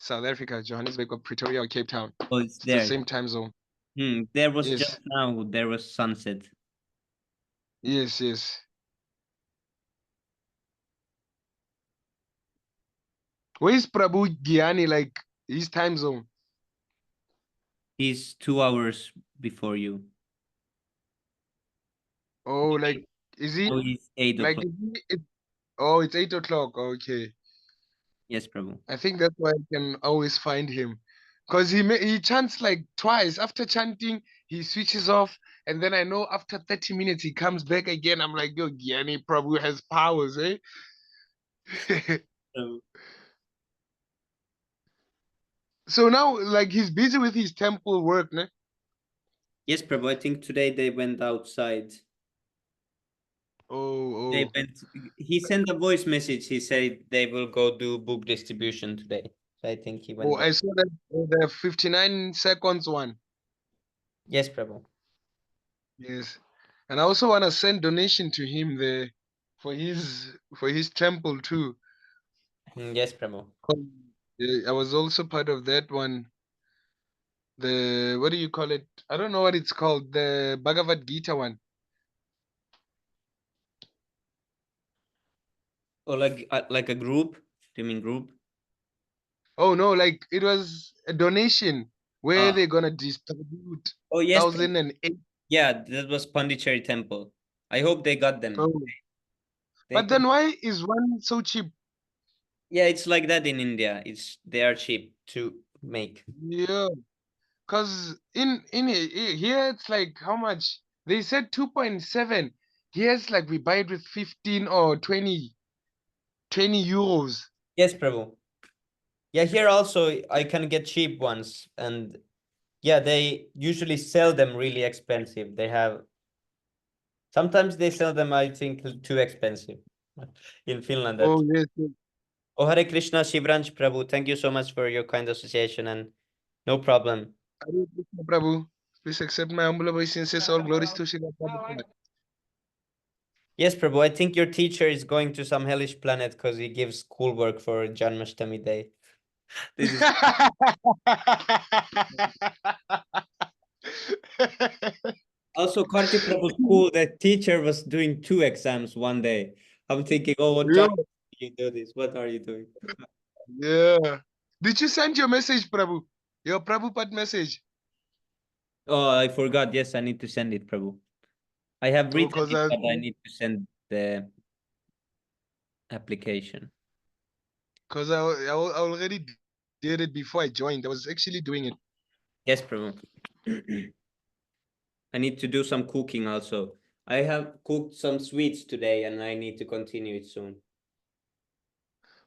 South Africa, Johannesburg or Pretoria or Cape Town. Oh, it's It's the there. same time zone. There was Yes, just now, there was sunset. yes, yes. Where is Prabhu Giani? Like his time zone? He's 2 hours before you. Oh, like is he Now he's 8 like o'clock. oh, it's 8 o'clock. Okay. Yes, Prabhu. I think that's why I can always find him. Because he chants like twice. After chanting, he switches off. And then I know after 30 minutes he comes back again. I'm like, yo, Gianni Prabhu has powers, eh? So, So now like he's busy with his temple work, ne? yes, Prabhu. I think today they went outside. Oh, They oh. went. He sent a voice message. He said they will go do book distribution today. So I think he Oh, went there. I saw that the 59 seconds one. Yes, Prabhu. Yes. And I also want to send donation to him there for his temple too. Yes, Prabhu. I was also part of that one. The what do you call it? I don't know what it's called. The Bhagavad Gita one. Or like a group? Do you mean group? Oh no, like it was a donation where Ah. they're gonna distribute Oh yes, Prabhu. 1008. Yeah, that was Pondicherry Temple. I hope they got them. Oh. They But can. then why is one so cheap? Yeah, it's like that in India. They are cheap to make. Yeah, cause here it's like how much? They said 2.7. Here it's like we buy it with 15 or 20 euros. Yes, Prabhu. Yeah, here also I can get cheap ones, and yeah, they usually sell them really expensive. Sometimes they sell them, I think, too expensive in Finland. Oh yes, yes. Oh, Hare Krishna, Shivranj Prabhu. Thank you so much for your kind association, and no problem. Hare Krishna, Prabhu. Please accept my humble obeisances. All glories to Srila Prabhupada. Yes, Prabhu. I think your teacher is going to some hellish planet because he gives schoolwork for Janmashtami Day. This is also Karti Prabhu's school. The teacher was doing 2 exams one day. I'm thinking, oh, what Yeah, time do you do this? What are you doing? yeah. Did you send your message, Prabhu? Your Prabhupada message? Oh, I forgot. Yes, I need to send it, Prabhu. I have Oh, written cause it, I, but I need to send the application. cause I already did it before I joined. I was actually doing it. Yes, Prabhu. I need to do some cooking also. I have cooked some sweets today and I need to continue it soon.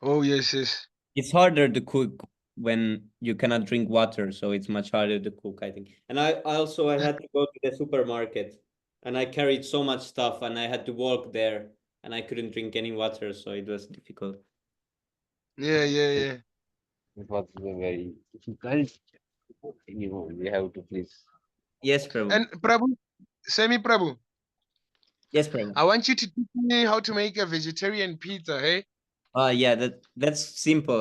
Oh yes, yes. It's harder to cook when you cannot drink water, so it's much harder to cook, I think. And I had to go to the supermarket and I carried so much stuff and I had to walk there and I couldn't drink any water, so it was difficult. Yeah, yeah, yeah. It was very difficult. We have to please. Yes, Prabhu. And Prabhu, Semi Prabhu, Yes, Prabhu. I want you to teach me how to make a vegetarian pizza, hey? Yeah, that's simple.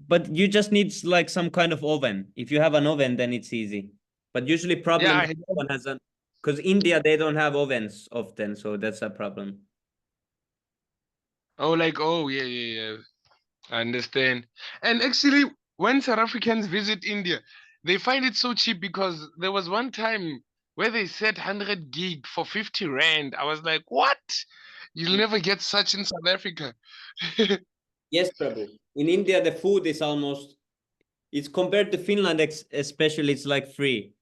But you just need like some kind of oven. If you have an oven, then it's easy. But usually problem Yeah. is one has an because India they don't have ovens often, so that's a problem. Oh, like yeah, yeah, yeah. I understand. And actually, when South Africans visit India, they find it so cheap because there was one time where they said 100 gig for 50 rand. I was like, what? You'll never get such in South Africa. Yes, Prabhu. In India, the food is almost it's compared to Finland, especially it's like free.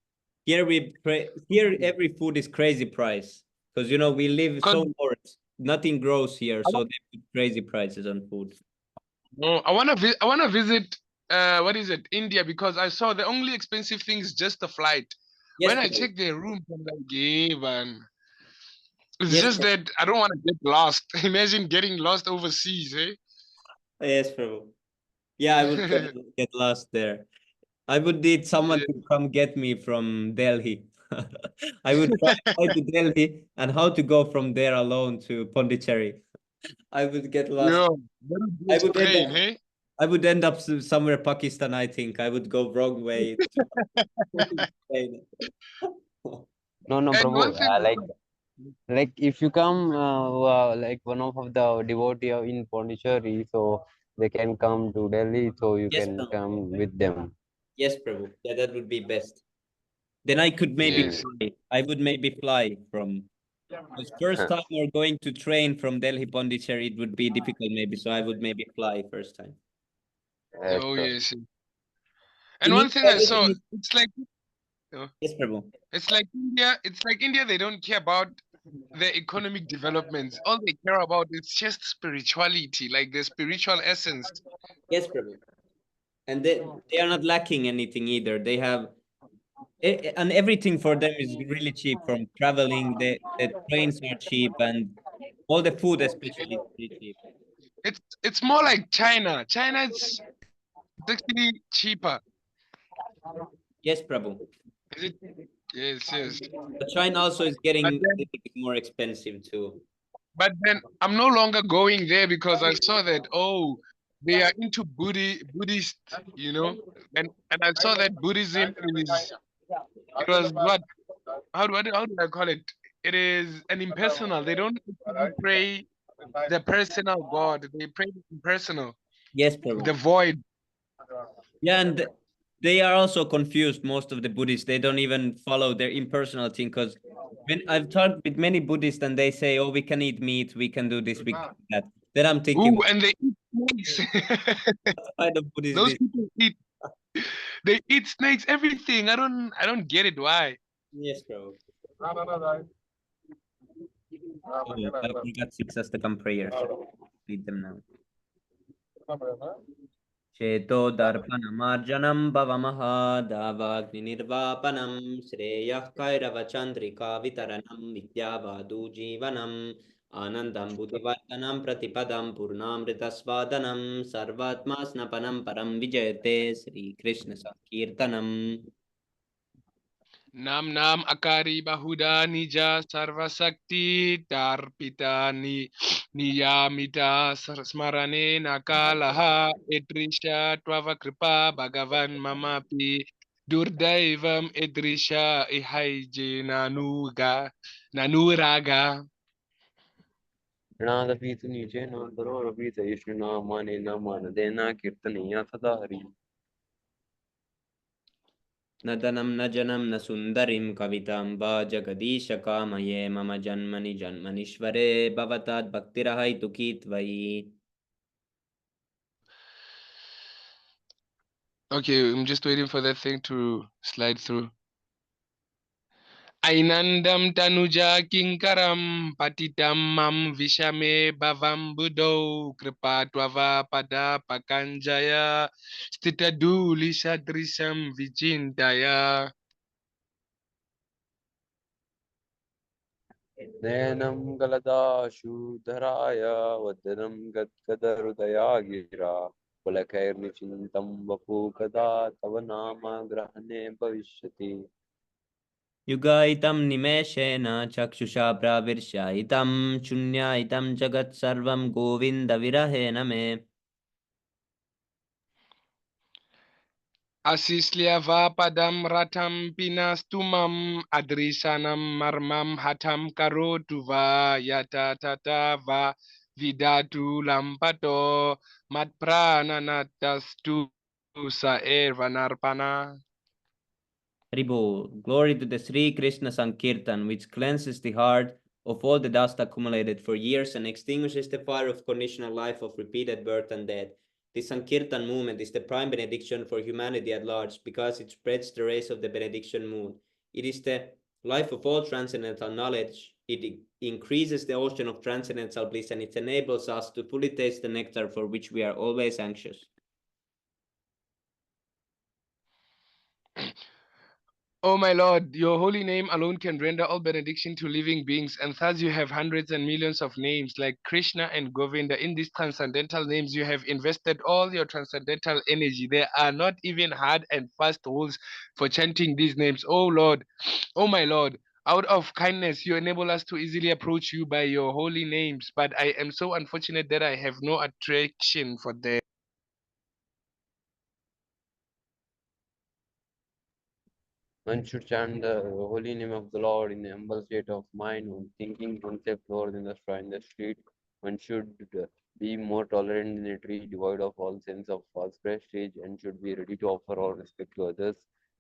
Here every food is crazy price because we live Because so north. Nothing grows here, so they put crazy prices on food. I wanna visit what is it, India, because I saw the only expensive thing is just the flight. Yes, When I Prabhu. check their rooms, I'm like, yeah, man. It's Yes, just that I don't want to get lost. Imagine getting lost overseas, eh? yes, Prabhu. Yeah, I would get lost there. I would need someone Yeah. to come get me from Delhi. I would fly to Delhi and how to go from there alone to Pondicherry. I would get lost. Yeah, that would be I a would end strain, up. hey? I would end up somewhere Pakistan. I think I would go wrong way. Spain. No, no, And one Prabhu. thing, Like if you come, like one of the devotee in Pondicherry, so they can come to Delhi, so you Yes, can Prabhu. come with them. Yes, Prabhu. Yeah, that would be best. Then I could maybe yes. Mm. fly. I would maybe fly from. Because first time we're going to train from Delhi Pondicherry, it would be difficult maybe. So I would maybe fly first time. Oh, Sure. yes. And In one India, thing I everything saw, is uh, yes, Prabhu. it's like India, they don't care about the economic developments. All they care about is just spirituality, like the spiritual essence. Yes, Prabhu. And they are not lacking anything either. They have and everything for them is really cheap from traveling. The trains are cheap and all the food especially is really cheap. It's more like China. China, It's actually cheaper. Yes, Prabhu. Is it? Yes, yes. But China also is getting But a then, little bit more expensive too. but then I'm no longer going there because I saw that they are into Buddhist, and I saw that Buddhism it was what how do I call it? It is an impersonal. They don't actually pray the personal God. They pray the impersonal, Yes, the Prabhu. void. Yeah, and they are also confused. Most of the Buddhists, they don't even follow their impersonal thing. Because when I've talked with many Buddhists, and they say, "Oh, we can eat meat, we can do this, we can do that." Then I'm thinking, Ooh, and they eat snakes. what kind of Buddhist Those this? people eat. They eat snakes. Everything. I don't get it. Why? Yes, Prabhu. Oh, I forgot six Astakam prayers. Read them now. चेतो दर्पणमार्जनं भवमहादावाग्निर्वापनं श्रेयः कैरवचन्द्रिकावितरणं विद्यावादुजीवनम् आनन्दं बुद्धिवर्धनं प्रतिपदं पूर्णामृतस्वादनं सर्वात्मा स्नपनं परं विजयते श्रीकृष्णसङ्कीर्तनम् Nam Nam Akari Bahuda Nija Sarvasakti Darpita Niyamita Smarane Nakalaha Edrisha Twava Kripa Bhagavan Mamapi Durdaivam Edrisha Ihaije Nanuraga. ऋणादपि तु नीचे न करोरपि सहिष्णु न माने न मानदेन कीर्तनीया सदा हरि न धनं न जनं न सुन्दरीं कवितां वा जगदीशकामये मम जन्मनि जन्मनीश्वरे भवतात् भक्तिरहैतुकी त्वयि. Okay, I'm just waiting for that thing to slide through. Ainandam tanuja kinkaram patitam mam vishame bhavam buddho kripa twava pada pakanjaya stitaduli sadrisam vichintaya. नयनं गलदाशुधराय वदनं गद्गदहृदया गिरा पुलकैर्निचिन्तं वपु कदा तव नाम ग्रहणे भविष्यति युगायितं निमेषेण चक्षुषा प्राविर्शायितं शून्यायितं जगत्सर्वं गोविन्दविरहेण मे. Asislyava padam ratam pinastumam adrisanam marmam hatam karotuva yata tatava vidatu lampato matprananatastu sa ervanarpana. Haribo, glory to the Sri Krishna Sankirtan, which cleanses the heart of all the dust accumulated for years and extinguishes the fire of conditional life of repeated birth and death. The Sankirtan movement is the prime benediction for humanity at large because it spreads the rays of the benediction moon. It is the life of all transcendental knowledge. It increases the ocean of transcendental bliss and it enables us to fully taste the nectar for which we are always anxious. O my Lord, your holy name alone can render all benediction to living beings, and thus you have hundreds and millions of names like Krishna and Govinda. In these transcendental names, you have invested all your transcendental energy. There are not even hard and fast rules for chanting these names. O Lord, O my Lord, out of kindness, you enable us to easily approach you by your holy names, but I am so unfortunate that I have no attraction for them. one should chant the holy name of the Lord in the humble state of mind when thinking oneself lower than the straw in the street. One should be more tolerant than a tree, devoid of all sense of false prestige, and should be ready to offer all respect to others.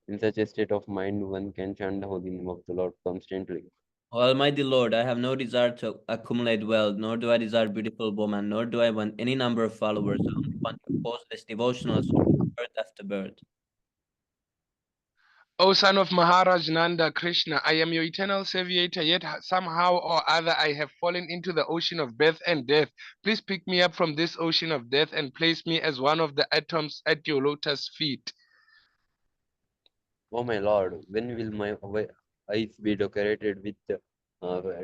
In such a state of mind, one can chant the holy name of the Lord constantly. Almighty Lord, I have no desire to accumulate wealth, nor do I desire beautiful woman, nor do I want any number of followers. I only want your causeless devotional service, birth after birth. O son of Maharaj Nanda Krishna, I am your eternal savior, yet somehow or other I have fallen into the ocean of birth and death. Please pick me up from this ocean of death and place me as one of the atoms at your lotus feet. Oh my Lord, when will my eyes be decorated with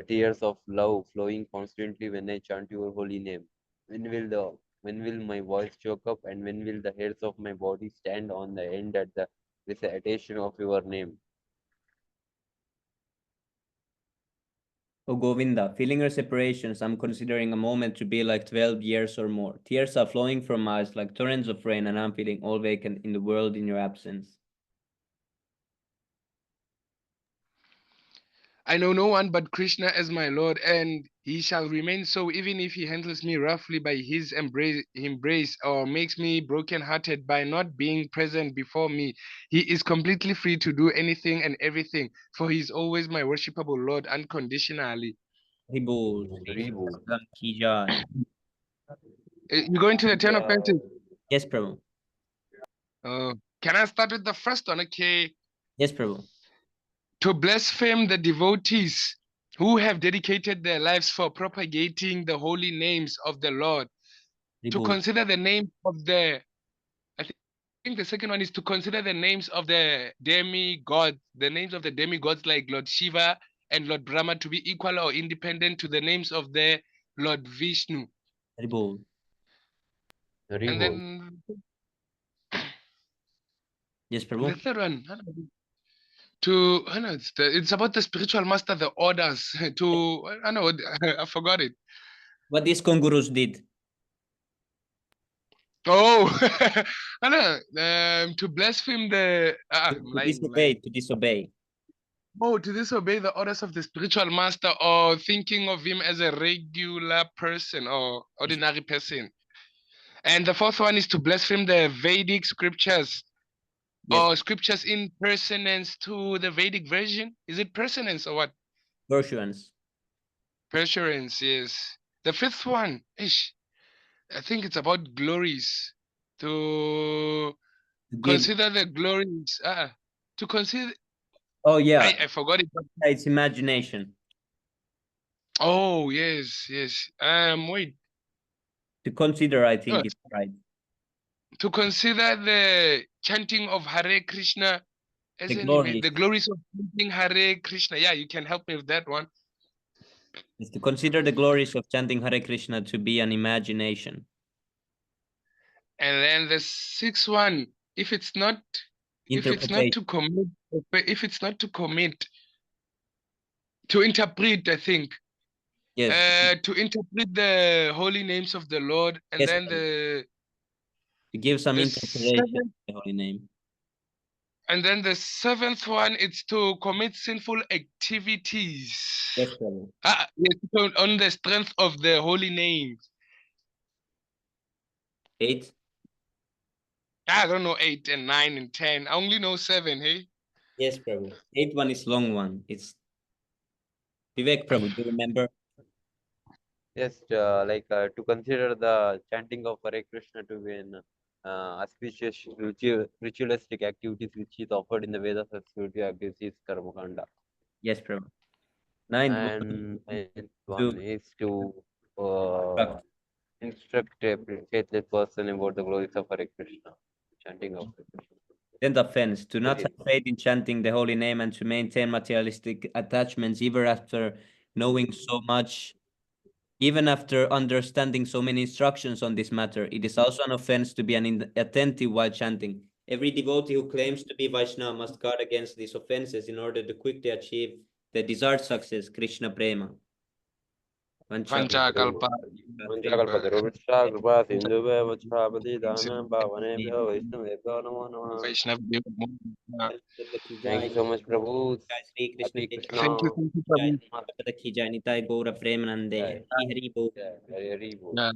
tears of love flowing constantly when I chant your holy name? When will the When will my voice choke up, and when will the hairs of my body stand on the end at the recitation of your name? O Govinda, feeling your separations, I'm considering a moment to be like 12 years or more. Tears are flowing from my eyes like torrents of rain, and I'm feeling all vacant in the world in your absence. I know no one but Krishna as my Lord, and he shall remain so even if he handles me roughly by his embrace or makes me broken-hearted by not being present before me. He is completely free to do anything and everything, for he is always my worshipable Lord unconditionally. Ribul, Ribu. Ki Jai. You go into the 10 offenses. Yes, Prabhu. Can I start with the first one? Okay. Yes, Prabhu. To blaspheme the devotees who have dedicated their lives for propagating the holy names of the Lord. To Ribul. consider the name of the, I think the second one is to consider the names of the demigods, the names of the demigods like Lord Shiva and Lord Brahma to be equal or independent to the names of the Lord Vishnu. Ribul. And Ribu. then Yes, the Prabhu. third one, to I know it's about the spiritual master, the orders to I know I forgot it. What these Kongurus did. Oh, I know to blaspheme the To disobey, to disobey. Oh, to disobey the orders of the spiritual master or thinking of him as a regular person or ordinary person. And the fourth one is to blaspheme the Vedic scriptures Yes, or scriptures in personance to the Vedic version. Is it personance or what? Persians. Perseverance, yes. The fifth one, ish, I think it's about glories. To To give. consider the glories. To consider. Oh, yeah. I forgot it. It's imagination. Oh yes, yes. Wait. To consider, I think No, it's right. to consider the chanting of Hare Krishna as The glories. the glories of chanting Hare Krishna. Yeah, you can help me with that one. Is to consider the glories of chanting Hare Krishna to be an imagination. And then the sixth one, if it's not Interpretation. to commit, if it's not to commit, to interpret, I think. Yes. To interpret the holy names of the Lord, and Yes, then Prabhu. To give some the interpretation to seventh, the holy name. and then the seventh one is to commit sinful activities. Yes, Prabhu. Yes, on the strength of the holy name. 8. I don't know 8 and 9 and 10. I only know 7. Hey. Yes, Prabhu. 8 one is long one. It's Vivek Prabhu. Do you remember? Yes, to consider the chanting of Hare Krishna to be an auspicious ritualistic activities which is offered in the Vedas as spiritual activities Karmakanda. Yes, Prabhu. 9th And one ninth to one is to instruct a faithless person about the glories of Hare Krishna, chanting of Hare Krishna. then the offense. To not have faith in chanting the holy name and to maintain materialistic attachments even after knowing so much. Even after understanding so many instructions on this matter, it is also an offense to be attentive while chanting. Every devotee who claims to be Vaishnava must guard against these offenses in order to quickly achieve the desired success, Krishna Prema. Vanchakalpa. Vanchakalpatarubhishya kripa sindhubhya vajrapati bhavanebhyo vaishnavebhyo namo namaha. Vaishnav. Thank you so much, Prabhu. Sri Krishna Happy Chaitanya Krishna. Thank you, Jai, Prabhu. Prabhupada Ki Jai, Nitai Gaura Premanande, Jai. Hari Hari Bol. Jai. Hare Bol. Yeah.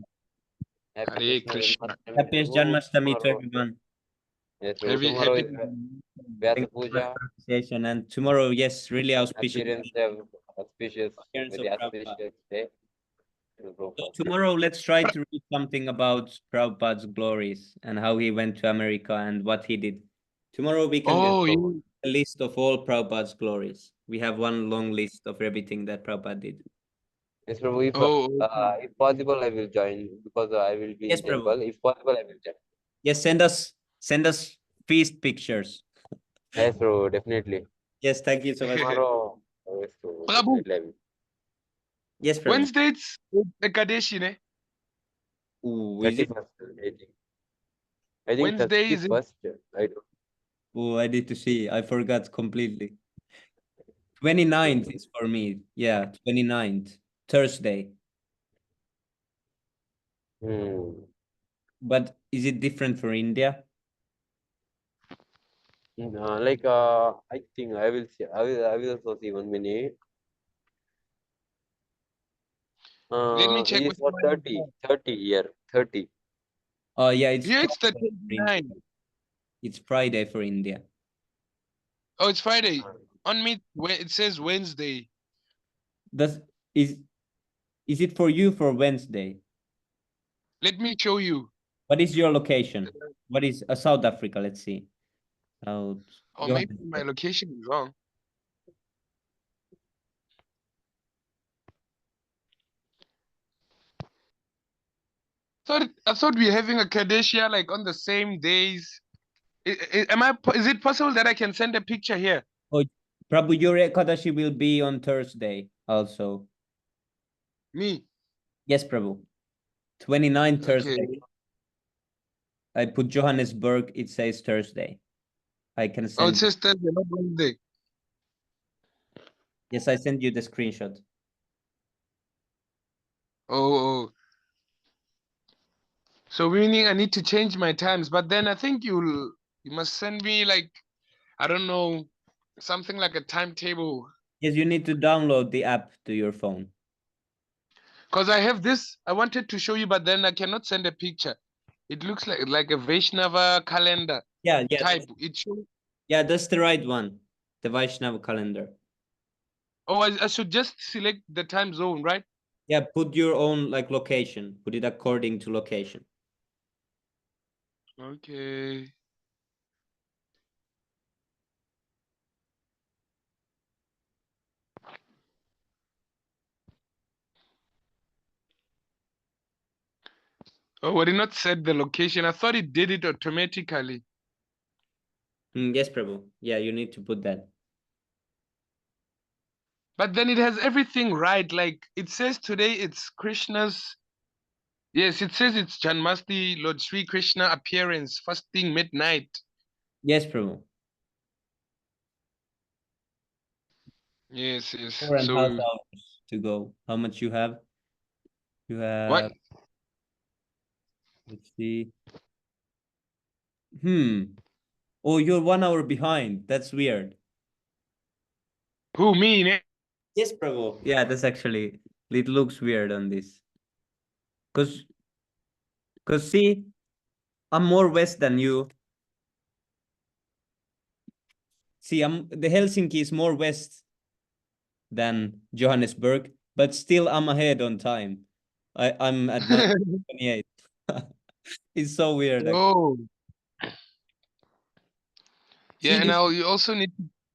Happy Hare Krishna Krishna. Janmashtami, Happiest Prabhu. Janmashtami to Tomorrow, everyone. yes, Prabhu. Happy, Tomorrow happy. is Vyasa Thank you for Puja. the pronunciation. And tomorrow, yes, really auspicious Appearance of auspicious, appearance of very Prabhupada. auspicious day. So tomorrow, let's try to read something about Prabhupada's glories and how he went to America and what he did. Tomorrow, we can get Oh, you. a list of all Prabhupada's glories. We have one long list of everything that Prabhupada did. Yes, Prabhu. Oh, If possible, I will join because I will be Yes, in Prabhu. temple. If possible, I will join. Yes, send us feast pictures. Yes, Prabhu. Definitely. Yes, thank you so much. Tomorrow, yes, Prabhu. Prabhu, Definitely I will. Yes, Prabhu. Wednesday it's Ekadeshi, ne? Ooh, is it? 31st, I think. I think Wednesday is it? 31st. I don't. Oh, I need to see. I forgot completely. 29th is for me. Yeah, 29th. Thursday. Hmm. But is it different for India? Like I think I will see. I will also see 1 minute. Let me check It is with for mine as 30, well. 30 year, 30. Oh, yeah, it's Here it's the Friday for India. 29. It's Friday for India. Oh, it's Friday. On me, it says Wednesday. Does is it for you for Wednesday? Let me show you. What is your location? What is South Africa? Let's see. South Or maybe my Johannesburg. location is wrong. I thought we are having a Kadeshia like on the same days. Is it possible that I can send a picture here? Oh, Prabhu, your Ekadashi will be on Thursday also. Me. Yes, Prabhu. 29 Okay. Thursday. I put Johannesburg. It says Thursday. I can Oh, it send. says Thursday, not Wednesday. Yes, I send you the screenshot. Oh. So meaning I need to change my times, but then I think you must send me like, I don't know, something like a timetable. Yes, you need to download the app to your phone. Because I have this, I wanted to show you, but then I cannot send a picture. It looks like a Vaishnava calendar Yeah, type. It shows. yeah, that's the right one. The Vaishnava calendar. Oh, I should just select the time zone, right? Yeah, put your own like location. Put it according to location. Okay. Oh, I did not set the location. I thought it did it automatically. Yes, Prabhu. Yeah, you need to put that. But then it has everything right. Like it says today it's Krishna's. Yes, it says it's Janmashtami, Lord Sri Krishna appearance, fasting midnight. Yes, Prabhu. Yes. 4.5 So hours to go. How much you have? You what? have, let's see. Oh, you're 1 hour behind. That's weird. Who me? Yes, Prabhu. Yeah, that's actually, it looks weird on this. Cause see, I'm more west than you. See, the Helsinki is more west than Johannesburg, but still I'm ahead on time. I'm at 9:28. It's so weird. Oh, yeah. See And this? now you also need.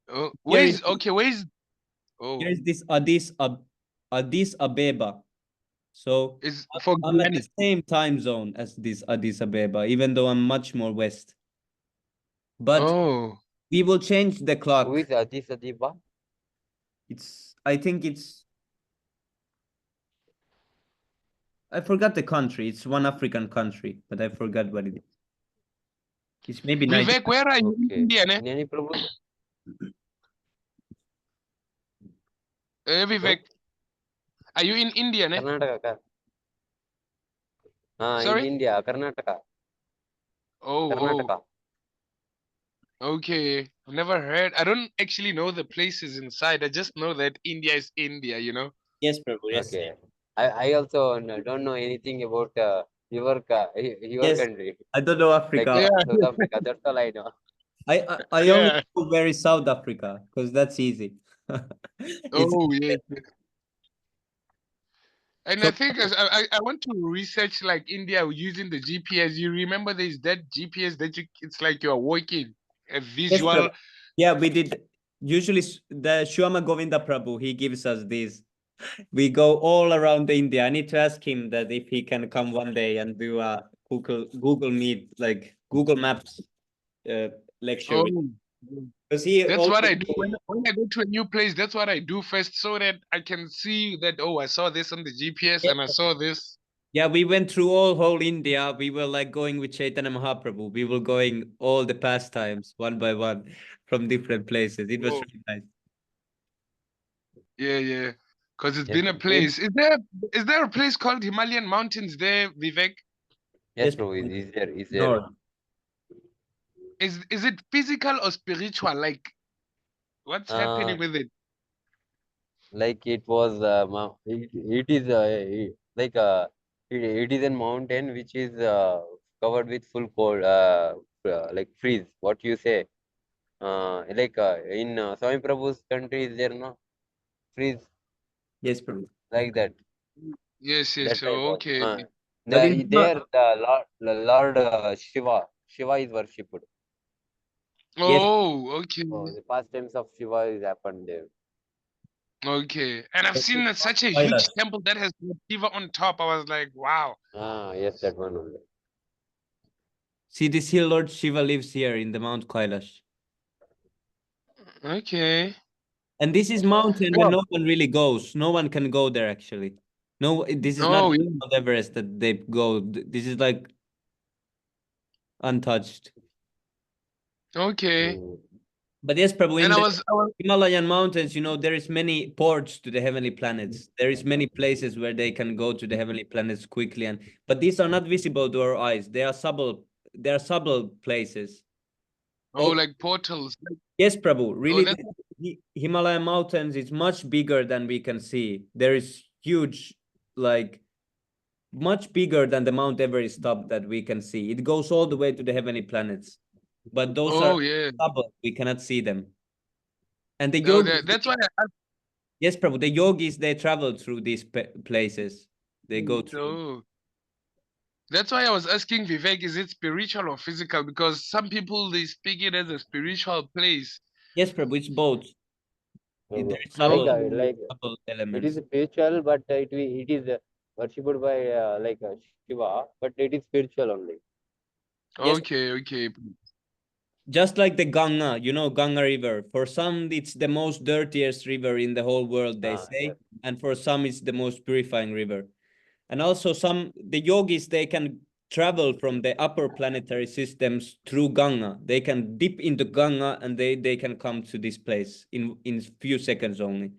Here is Where's okay? Where's oh? Here's this Addis Abeba. So Is for I'm at the Granny. same time zone as this Addis Abeba, even though I'm much more west. But Oh, we will change the Who clock. is Addis Ababa? I think I forgot the country. It's one African country, but I forgot what it is. It's maybe Nigeria. Vivek, where are you in Okay. India? Ne? Any Prabhu? Vivek, are you in India? Ne? Karnataka. In Sorry. India, Karnataka. Oh. Karnataka. Okay. I've never heard. I don't actually know the places inside. I just know that India is India. Yes, Prabhu. Yes. Okay. I also don't know anything about your Yes. country. I don't know Like Africa. Yeah. South Africa. That's all I know. I only Yeah. know very South Africa because that's easy. It's Oh, yes. And I so think I want to research like India using the GPS. You remember there's that GPS that it's like you're walking a yes, Prabhu. visual. Yeah, we did. Usually, the Shyama Govinda Prabhu, he gives us this. We go all around India. I need to ask him that if he can come one day and do a Google Meet, like Google Maps lecture, Oh, because he that's what I always. do when I go to a new place. That's what I do first, so that I can see that. Oh, I saw this on the GPS, Yes, and I saw this. Yeah, we went through whole India. We were like going with Chaitanya Mahaprabhu. We were going all the pastimes one by one from different places. It was Oh, really nice. yeah, yeah. Because it's Yes, been a Prabhu. place. Is there a place called Himalayan Mountains there, Vivek? Yes, Yes, Prabhu. Is there? Is there? North. Is it physical or spiritual? Like what's happening with it? Like it was it is it is a mountain which is covered with full cold like freeze, what you say, in Swami Prabhu's country is there no freeze Yes, Prabhu. like that, Yes, that yes. type Oh, of okay. But in there the Lord Shiva is worshipped. yes, Oh, okay. Oh, the past times of Shiva is happened there. Okay. And I've but in seen that Mount such a huge Kailash. temple that has Shiva on top. I was like, wow. Yes, that one only. See, this hill Lord Shiva lives here in the Mount Kailash. Okay. And this is mountain where Yeah. no one really goes. No one can go there actually. No, this is not Oh, like yeah. Mount Everest that they go. This is like untouched. Okay. Mm. But yes, Prabhu, And in I the was, I was Himalayan mountains, there is many ports to the heavenly planets. There is many places where they can go to the heavenly planets quickly, but these are not visible to our eyes. They are subtle places. oh, Oh, like portals. yes, Prabhu. Oh, Really, that's the Himalayan mountains is much bigger than we can see. There is huge, like much bigger than the Mount Everest top that we can see. It goes all the way to the heavenly planets, but those are oh yeah. subtle. We cannot see them. And the Oh, yogis, that's why I asked. yes, Prabhu, the yogis, they travel through these places. They go through. Oh, that's why I was asking Vivek, is it spiritual or physical? Because some people they speak it as a spiritual place. Yes, Prabhu, it's both. So, There is Oh, subtle it is elements. spiritual, but it is worshipped by Shiva, but it is spiritual only. Yes, okay, okay. just like the Ganga, Ganga River. For some, it's the most dirtiest river in the whole world, they Yes. say. And for some, it's the most purifying river. And also the yogis, they can travel from the upper planetary systems through Ganga. They can dip into Ganga and they can come to this place in few seconds only.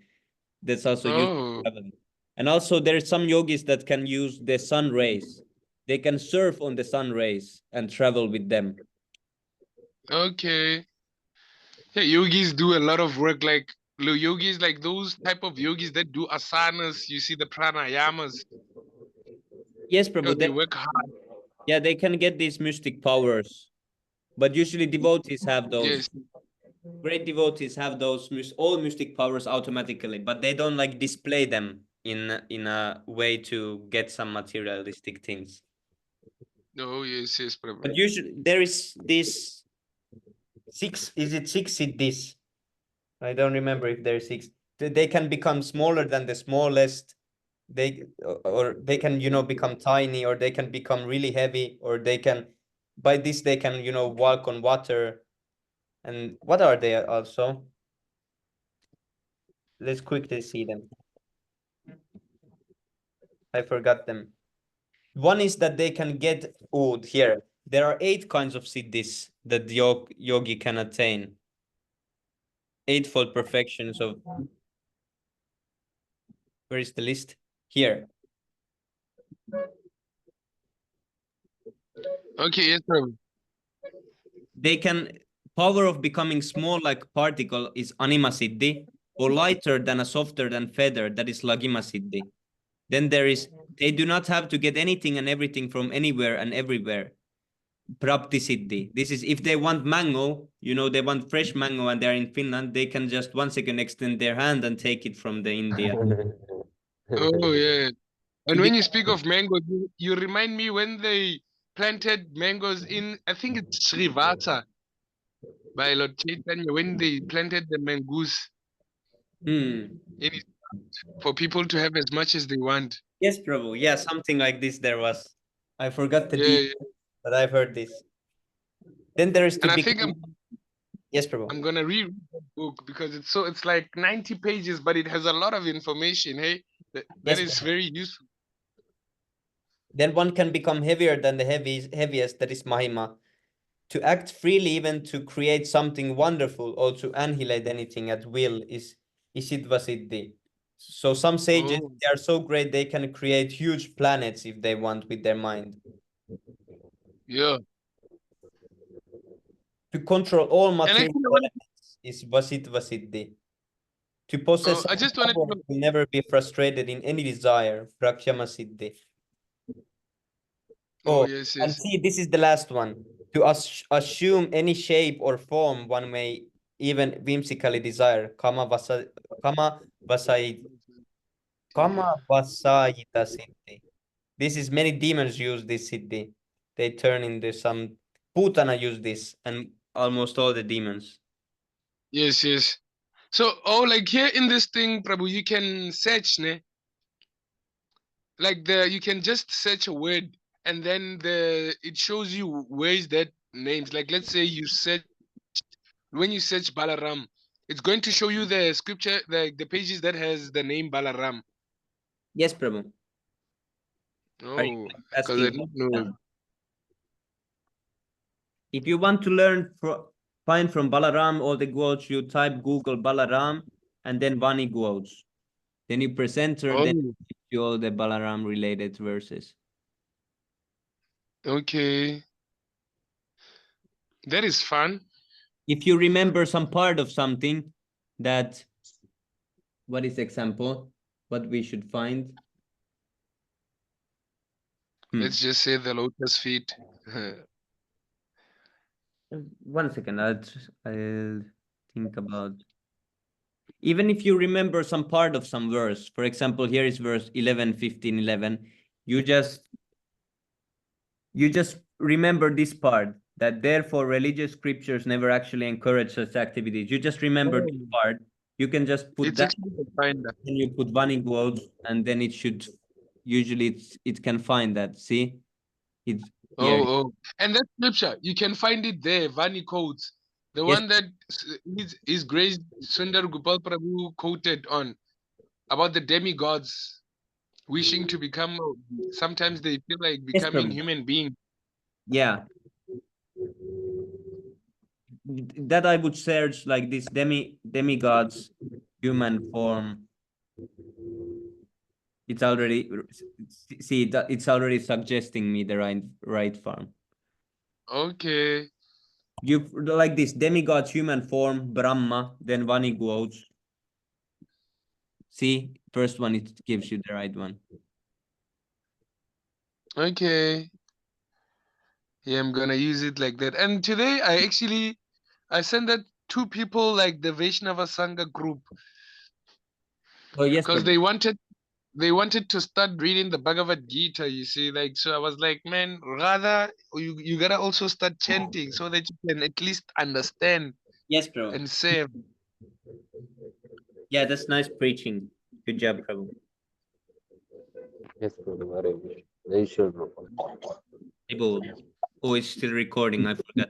That's also used Oh, for traveling. And also there's some yogis that can use the sun rays. They can surf on the sun rays and travel with them. okay. Yeah, yogis do a lot of work. Like yogis, like those type of yogis that do asanas. You see the pranayamas. Yes, Yo, Prabhu. they work hard. Yeah, they can get these mystic powers. But usually devotees have those. Yes. Great devotees have those all mystic powers automatically, but they don't like display them in a way to get some materialistic things. Oh, yes, yes, Prabhu. But usually there is this is it six siddhis? I don't remember if there's six. They can become smaller than the smallest. Or they can, become tiny, or they can become really heavy, or they can, by this they can, walk on water. And what are they also? Let's quickly see them. I forgot them. One is that they can get old here. There are 8 kinds of siddhis that the yogi can attain. Eightfold perfections of, where is the list? Here. Okay, yes, Prabhu. They can, power of becoming small like particle is anima siddhi, or lighter than a softer than feather, that is lagima siddhi. Then there is, they do not have to get anything and everything from anywhere and everywhere. Prapti siddhi. This is if they want mango, they want fresh mango and they're in Finland, they can just 1 second extend their hand and take it from the India. Oh, yeah. To And the when you speak of mangoes, you remind me when they planted mangoes in, I think it's Srivasa by Lord Chaitanya, when they planted the mangoes in it for people to have as much as they want. Yes, Prabhu. Yeah, something like this there was. I forgot the Yeah, details, yeah. but I've heard this. Then there is to And I think become. Yes, Prabhu. I'm gonna reread that book because it's like 90 pages, but it has a lot of information. Hey, that Yes, is Prabhu. very useful. Then one can become heavier than the heaviest, that is Mahima. To act freely, even to create something wonderful, or to annihilate anything at will, is Isiddva Siddhi. So some sages, Oh, they are so great they can create huge planets if they want with their mind. yeah. To control all And material actually, elements is Vasitva Siddhi. To possess I some just wanted to power know. will never be frustrated in any desire, Prakshama Siddhi. Oh, Oh, yes, and yes. see, this is the last one. To assume any shape or form one may even whimsically desire. Kama vasai, Kama vasayita siddhi. This is many demons use this siddhi. They turn into some Putana use this, and almost all the demons. Yes, yes. So, like here in this thing, Prabhu, you can search, ne? Like you can just search a word, and then it shows you where is that names. Like let's say you search when you search Balaram, it's going to show you the scripture, the pages that has the name Balaram. Yes, Prabhu. Are you Oh, because I asking? don't know. If you want to find from Balaram all the quotes, you type Google Balaram and then Vani quotes. Then you press enter, then Oh, it gives you all the Balaram related verses. okay. That is fun. If you remember some part of something that, what is example? What we should find? Let's just say the lotus feet. 1 second, I'll think about. Even if you remember some part of some verse, for example, here is verse 11, 15, 11, you just remember this part, that therefore religious scriptures never actually encourage such activities. You just remember Oh, this part. You can just put it's that, actually the finder. and you put one in quotes, and then it should, usually it can find that. See? It's here. Oh. And that scripture, you can find it there, Vani quotes. The Yes, one that is Grace Sundar Gopal Prabhu quoted on about the demigods wishing to become, sometimes they feel like yes, becoming Prabhu. human beings. Yeah. That I would search like this demigods human form. It's already, see, it's already suggesting me the right form. Okay. You like this demigod human form, Brahma, then Vani quotes. See, first one, it gives you the right one. Okay. Yeah, I'm gonna use it like that. And today I sent that to people like the Vaishnava Sangha group Oh, yes, because Prabhu. they wanted to start reading the Bhagavad Gita, you see. Like, so I was like, man, rather you gotta also start chanting so that you can at least understand Yes, Prabhu. and say. Yeah, that's nice preaching. Good job, Prabhu. Yes, Prabhu. Very sure, Prabhu. Prabhu, oh, it's still recording. I forgot